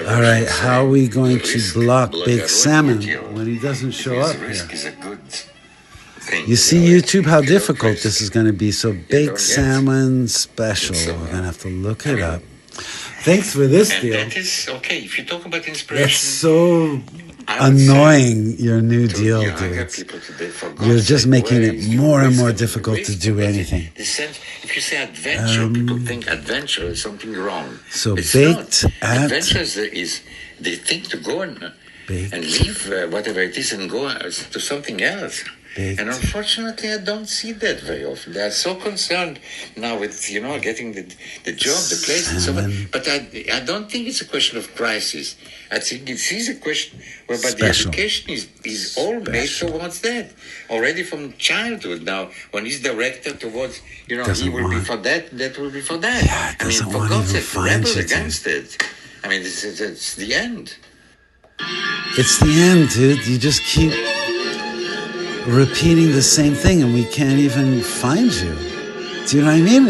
all right, how are we going to block Big Salmon when he doesn't show up here? Risk is a good thing. You see, YouTube, how difficult this is going to be. So Big Salmon Special. We're going to have to look it up. Thanks for this deal. That is okay. If you talk about inspiration, that's so annoying, your new deal, dude. You're just making it more and more difficult to do anything. If you say adventure, people think adventure is something wrong. So it's baked not. at... Adventure is the thing to go and leave whatever it is and go to something else. Baked. And unfortunately, I don't see that very often. They are so concerned now with, getting the job, the place, and so on. But I don't think it's a question of crisis. I think it is a question whereby the education is all made towards that. Already from childhood now, when he's directed towards, he will be for that, and that will be for that. Yeah, for God's sake, rebel against it. It's the end. It's the end, dude. You just keep repeating the same thing and we can't even find you. Do you know what I mean?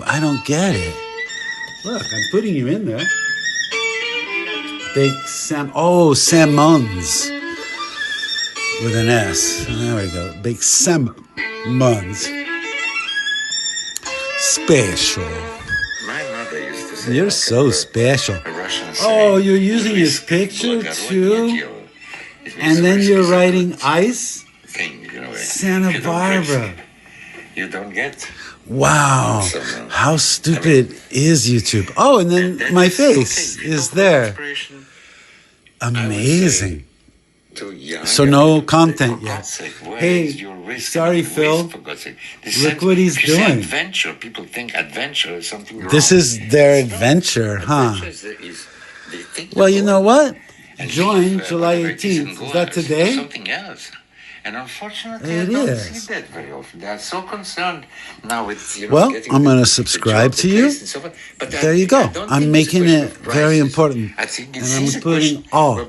I don't get it. Look, I'm putting you in there. Big Salmons with an S. There we go. Big Salmons. Special. My mother used to say, you're so special. Oh, you're using his picture too? And then you're writing ice? Santa Barbara. You don't get. Wow. How stupid is YouTube? Oh, and then my face is there. Amazing. So no content yet. Hey, sorry, Phil. Look what he's doing. Adventure. People think adventure is something wrong. This is their adventure, huh? Well, you know what? Join July 18th. Is that today? Something else. And unfortunately, I don't see that very often. They are so concerned now with, well, I'm going to subscribe to you. But there you go. I'm making it very important. And I'm putting all.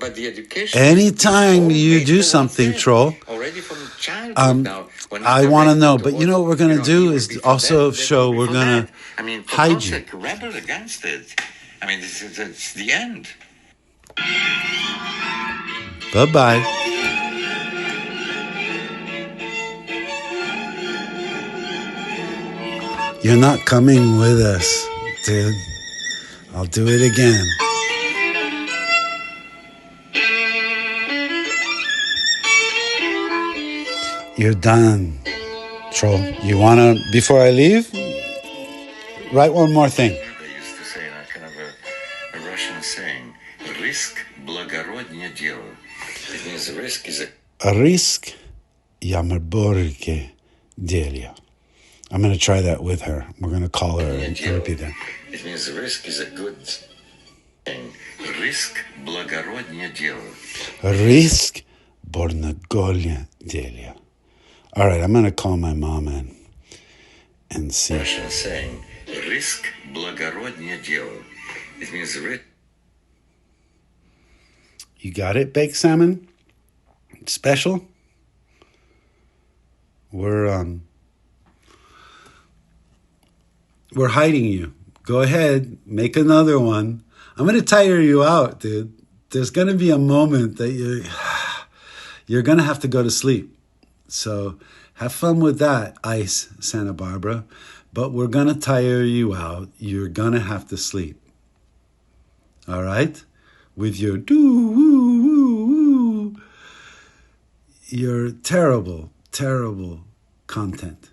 Anytime you do something, troll, I want to know. But you know what we're going to do is also show we're going to hide you. Rebel against it. It's the end. Bye-bye. You're not coming with us, dude. I'll do it again. You're done, troll. You wanna, before I leave, write one more thing. They used to say, kind of a Russian saying, risk благороднее дело. It means risk is a... Risk ямарборке дело. I'm going to try that with her. We're going to call her and repeat that. It means risk is a good Риск благороднее дело. Risk bornagolia delia. All right, I'm going to call my mom in and see. Russian saying, risk благороднее дело. It means risk. You got it, baked salmon? Special? We're hiding you. Go ahead, make another one. I'm going to tire you out, dude. There's going to be a moment that you're going to have to go to sleep. So have fun with that, Ice Santa Barbara. But we're going to tire you out. You're going to have to sleep. All right? With your doo-woo-woo-woo. Your terrible, terrible content.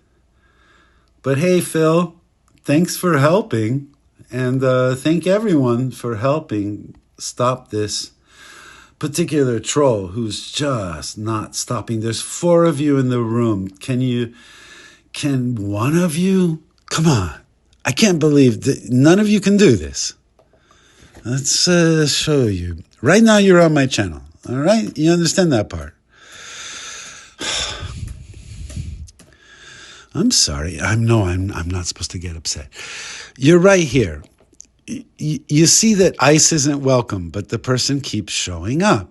But hey, Phil, thanks for helping. And thank everyone for helping stop this particular troll who's just not stopping. There's 4 of you in the room. Can one of you? Come on. I can't believe that none of you can do this. Let's show you. Right now you're on my channel. All right? You understand that part. I'm sorry. I'm not supposed to get upset. You're right here. You see that ICE isn't welcome, but the person keeps showing up.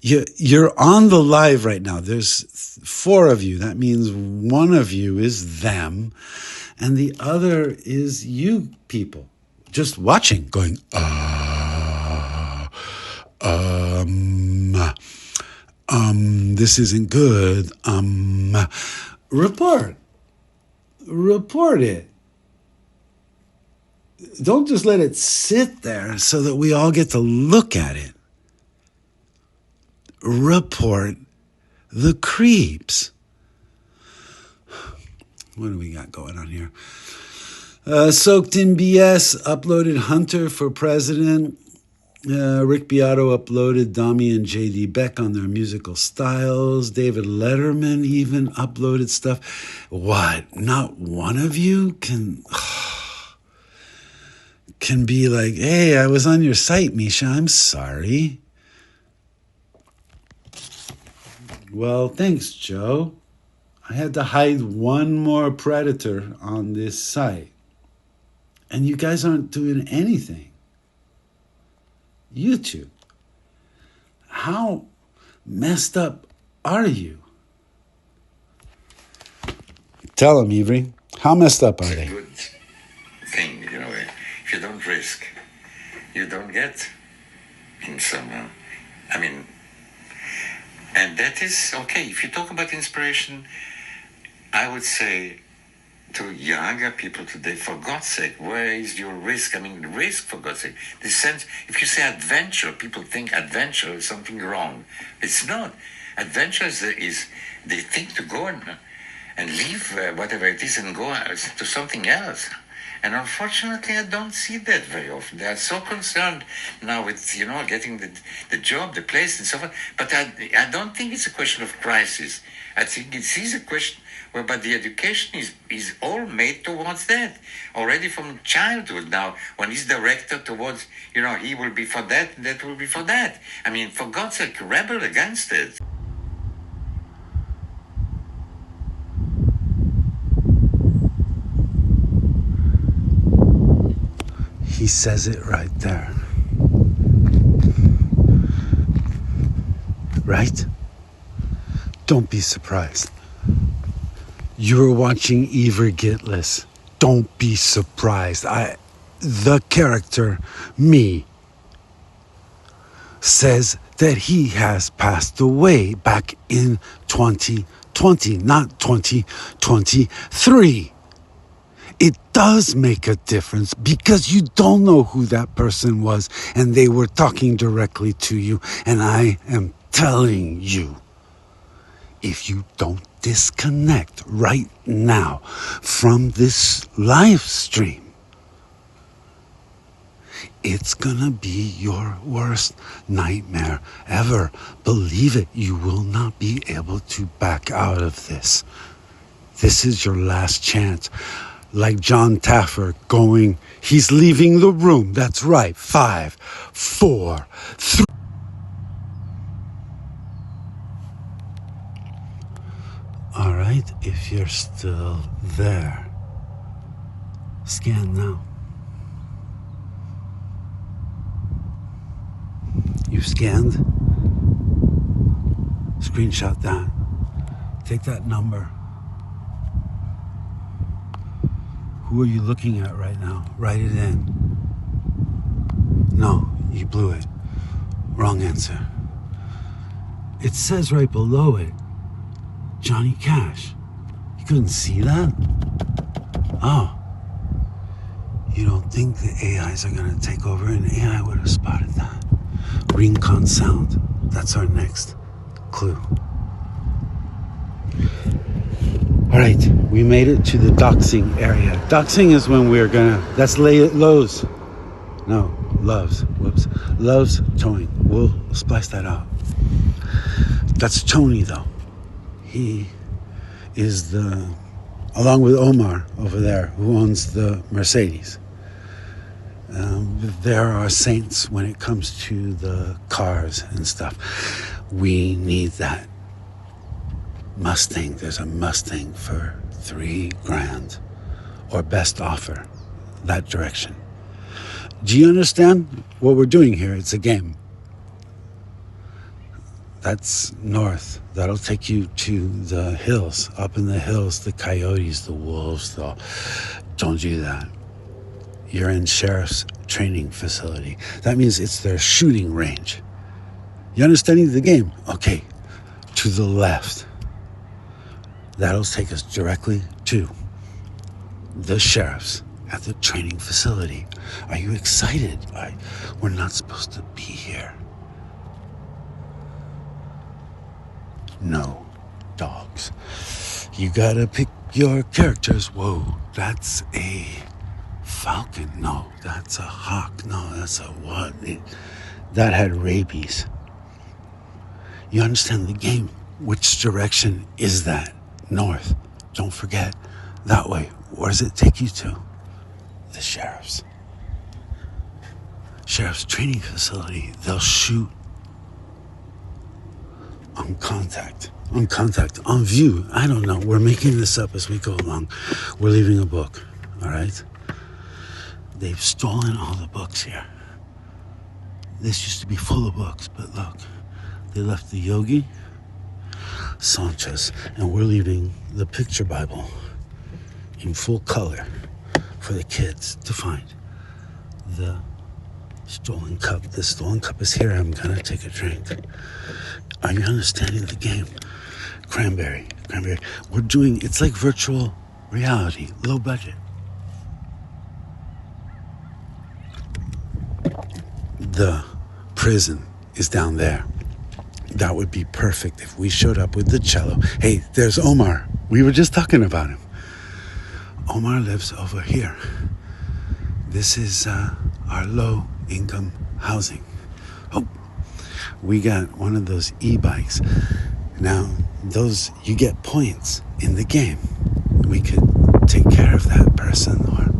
You're on the live right now. There's 4 of you. That means 1 of you is them, and the other is you people just watching, going, this isn't good. Report it. Don't just let it sit there so that we all get to look at it. Report the creeps. What do we got going on here? Soaked in BS uploaded Hunter for president. Rick Beato uploaded Dami and JD Beck on their musical styles. David Letterman even uploaded stuff. What? Not one of you can be like, hey, I was on your site, Misha. I'm sorry. Well, thanks, Joe. I had to hide one more predator on this site. And you guys aren't doing anything. YouTube. How messed up are you? Tell them, Ivry. How messed up are they? Good thing, you know. If you don't risk, you don't get in some. And that is okay. If you talk about inspiration, I would say to younger people today, for God's sake, where is your risk? Risk, for God's sake. The sense, if you say adventure, people think adventure is something wrong. It's not. Adventure is the thing to go and leave whatever it is and go to something else. And unfortunately, I don't see that very often. They are so concerned now with, getting the job, the place, and so on. But I don't think it's a question of crisis. I think it is a question whereby the education is all made towards that. Already from childhood now, when he's directed towards, he will be for that, and that will be for that. For God's sake, rebel against it. He says it right there. Right? Don't be surprised. You're watching Ivor Gitless. Don't be surprised. The character, me, says that he has passed away back in 2020, not 2023. It does make a difference because you don't know who that person was and they were talking directly to you. And I am telling you, if you don't disconnect right now from this live stream, it's gonna be your worst nightmare ever. Believe it, you will not be able to back out of this. This is your last chance. like John Taffer going, he's leaving the room. That's right. 5, 4, 3. All right, if you're still there, scan now. You've scanned. Screenshot that. Take that number. Who are you looking at right now? Write it in. No, you blew it. Wrong answer. It says right below it, Johnny Cash. You couldn't see that? Oh. You don't think the AIs are going to take over? An AI would have spotted that. Rincon Sound. That's our next clue. All right, we made it to the doxing area. Doxing is when we're gonna, that's Lowe's. No, Love's, whoops. Love's towing. We'll splice that out. That's Tony though. He is along with Omar over there, who owns the Mercedes. There are saints when it comes to the cars and stuff. We need that Mustang. There's a Mustang for $3,000 or best offer, that direction. Do you understand what we're doing here? It's a game. That's north. That'll take you to the hills. Up in the hills, the coyotes, the wolves, don't do that. You're in sheriff's training facility. That means it's their shooting range. You understanding the game? Okay, to the left. That'll take us directly to the sheriff's at the training facility. Are you excited? We're not supposed to be here. No dogs. You gotta pick your characters. Whoa, that's a falcon. No, that's a hawk. No, that's a what? That had rabies. You understand the game? Which direction is that? North. Don't forget. That way. Where does it take you to? The sheriff's. Sheriff's training facility. They'll shoot on contact. On view. I don't know. We're making this up as we go along. We're leaving a book. All right? They've stolen all the books here. This used to be full of books, but look. They left the Yogi, Sanchez, and we're leaving the picture Bible in full color for the kids to find. The stolen cup. The stolen cup is here. I'm gonna take a drink. Are you understanding the game? Cranberry. We're doing, it's like virtual reality, low budget. The prison is down there. That would be perfect if we showed up with the cello. Hey, there's Omar. We were just talking about him. Omar lives over here. This is our low-income housing. Oh, we got one of those e-bikes. Now, those, you get points in the game. We could take care of that person or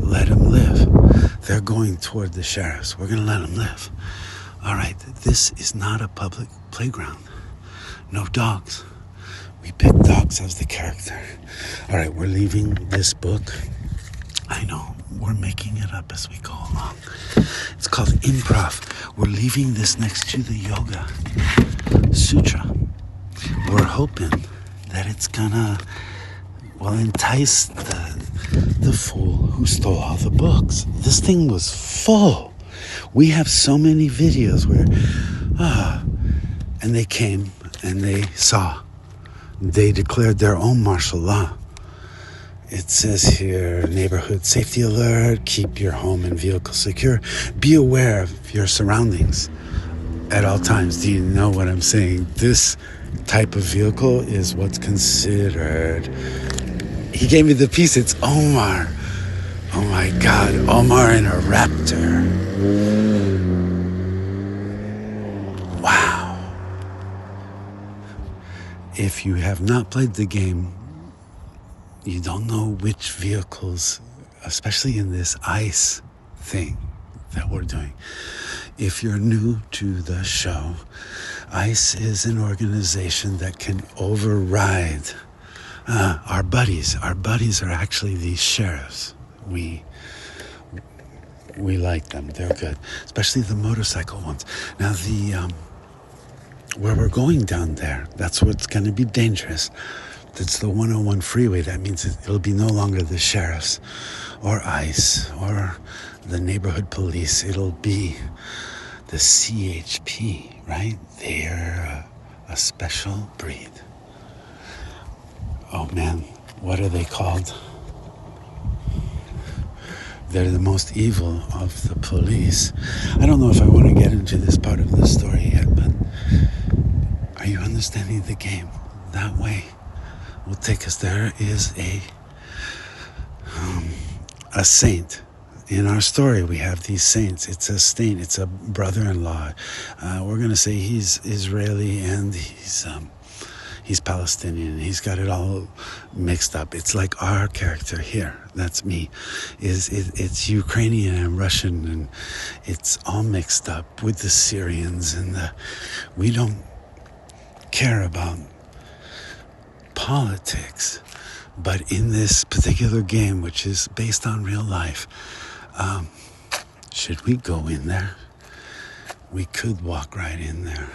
let him live. They're going toward the sheriff's. We're going to let him live. All right, this is not a public playground. No dogs. We picked dogs as the character. All right, we're leaving this book. I know, we're making it up as we go along. It's called improv. We're leaving this next to the Yoga Sutra. We're hoping that it's gonna, entice the fool who stole all the books. This thing was full. We have so many videos where, and they came and they saw. They declared their own martial law. It says here, neighborhood safety alert, keep your home and vehicle secure. Be aware of your surroundings at all times. Do you know what I'm saying? This type of vehicle is what's considered. He gave me the piece. It's Omar. Oh my God, Omar in a Raptor. Wow. If you have not played the game, You don't know which vehicles, especially in this ICE thing that we're doing. If you're new to the show, ICE is an organization that can override our buddies. Our buddies are actually these sheriffs. We like them. They're good, especially the motorcycle ones. Now, where we're going down there, that's what's going to be dangerous. It's the 101 freeway. That means it'll be no longer the sheriffs or ICE or the neighborhood police. It'll be the CHP, right? They're a special breed. Oh man, what are they called? They're the most evil of the police. I don't know if I want to get into this part of the story yet, but are you understanding the game? That way will take us. There is a saint. In our story, we have these saints. It's a saint. It's a brother-in-law. We're going to say he's Israeli and he's Palestinian. He's got it all mixed up. It's like our character here. That's me. It's Ukrainian and Russian, and it's all mixed up with the Syrians. And we don't care about politics. But in this particular game, which is based on real life, should we go in there? We could walk right in there.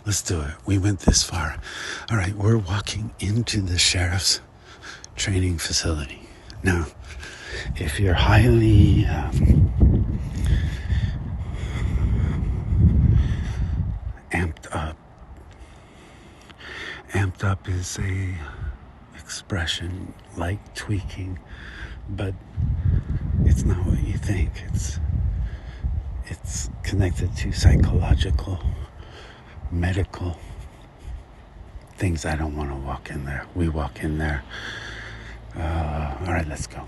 Let's do it. We went this far. All right, we're walking into the sheriff's training facility. Now, if you're highly amped up is a expression like tweaking, but it's not what you think. It's connected to psychological, medical things. I don't want to walk in there. We walk in there. All right, let's go.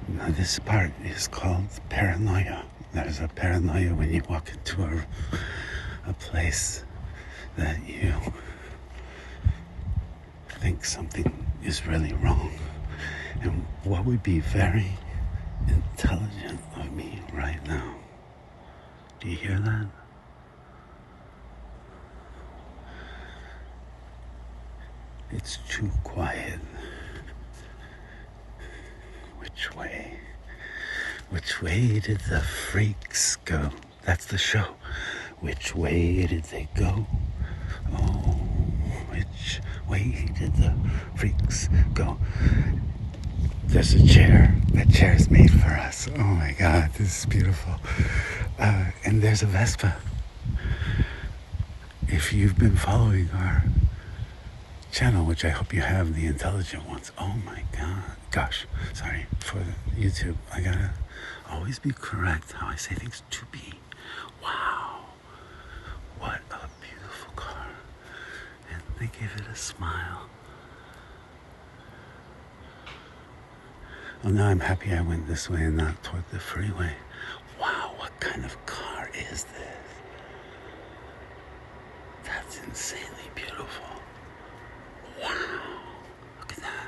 Now, this part is called paranoia. There's a paranoia when you walk into a place that you think something is really wrong. And what would be very intelligent of me right now? Do you hear that? It's too quiet. Which way? Which way did the freaks go? That's the show. Which way did they go? Oh, which way did the freaks go? There's a chair. That chair is made for us. Oh my God, this is beautiful. And there's a Vespa. If you've been following our channel, which I hope you have, the intelligent ones. Oh my God. Gosh, sorry for YouTube. I gotta always be correct how I say things to be. Wow. What a beautiful car. And they gave it a smile. Oh, now I'm happy I went this way and not toward the freeway. Wow, what kind of car is this? That's insanely beautiful. Wow, look at that.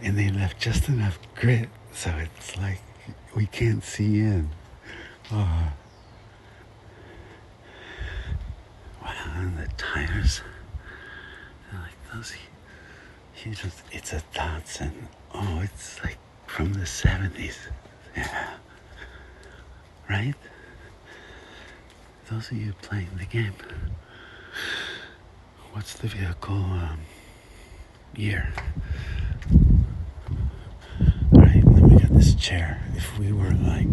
And they left just enough grit so it's like we can't see in. Oh. Wow, and the tires, they're like those huge ones. It's a Datsun. Oh, it's like from the 70s. Yeah. Right? Those of you playing the game, what's the vehicle year? All right, then we got this chair. If we were like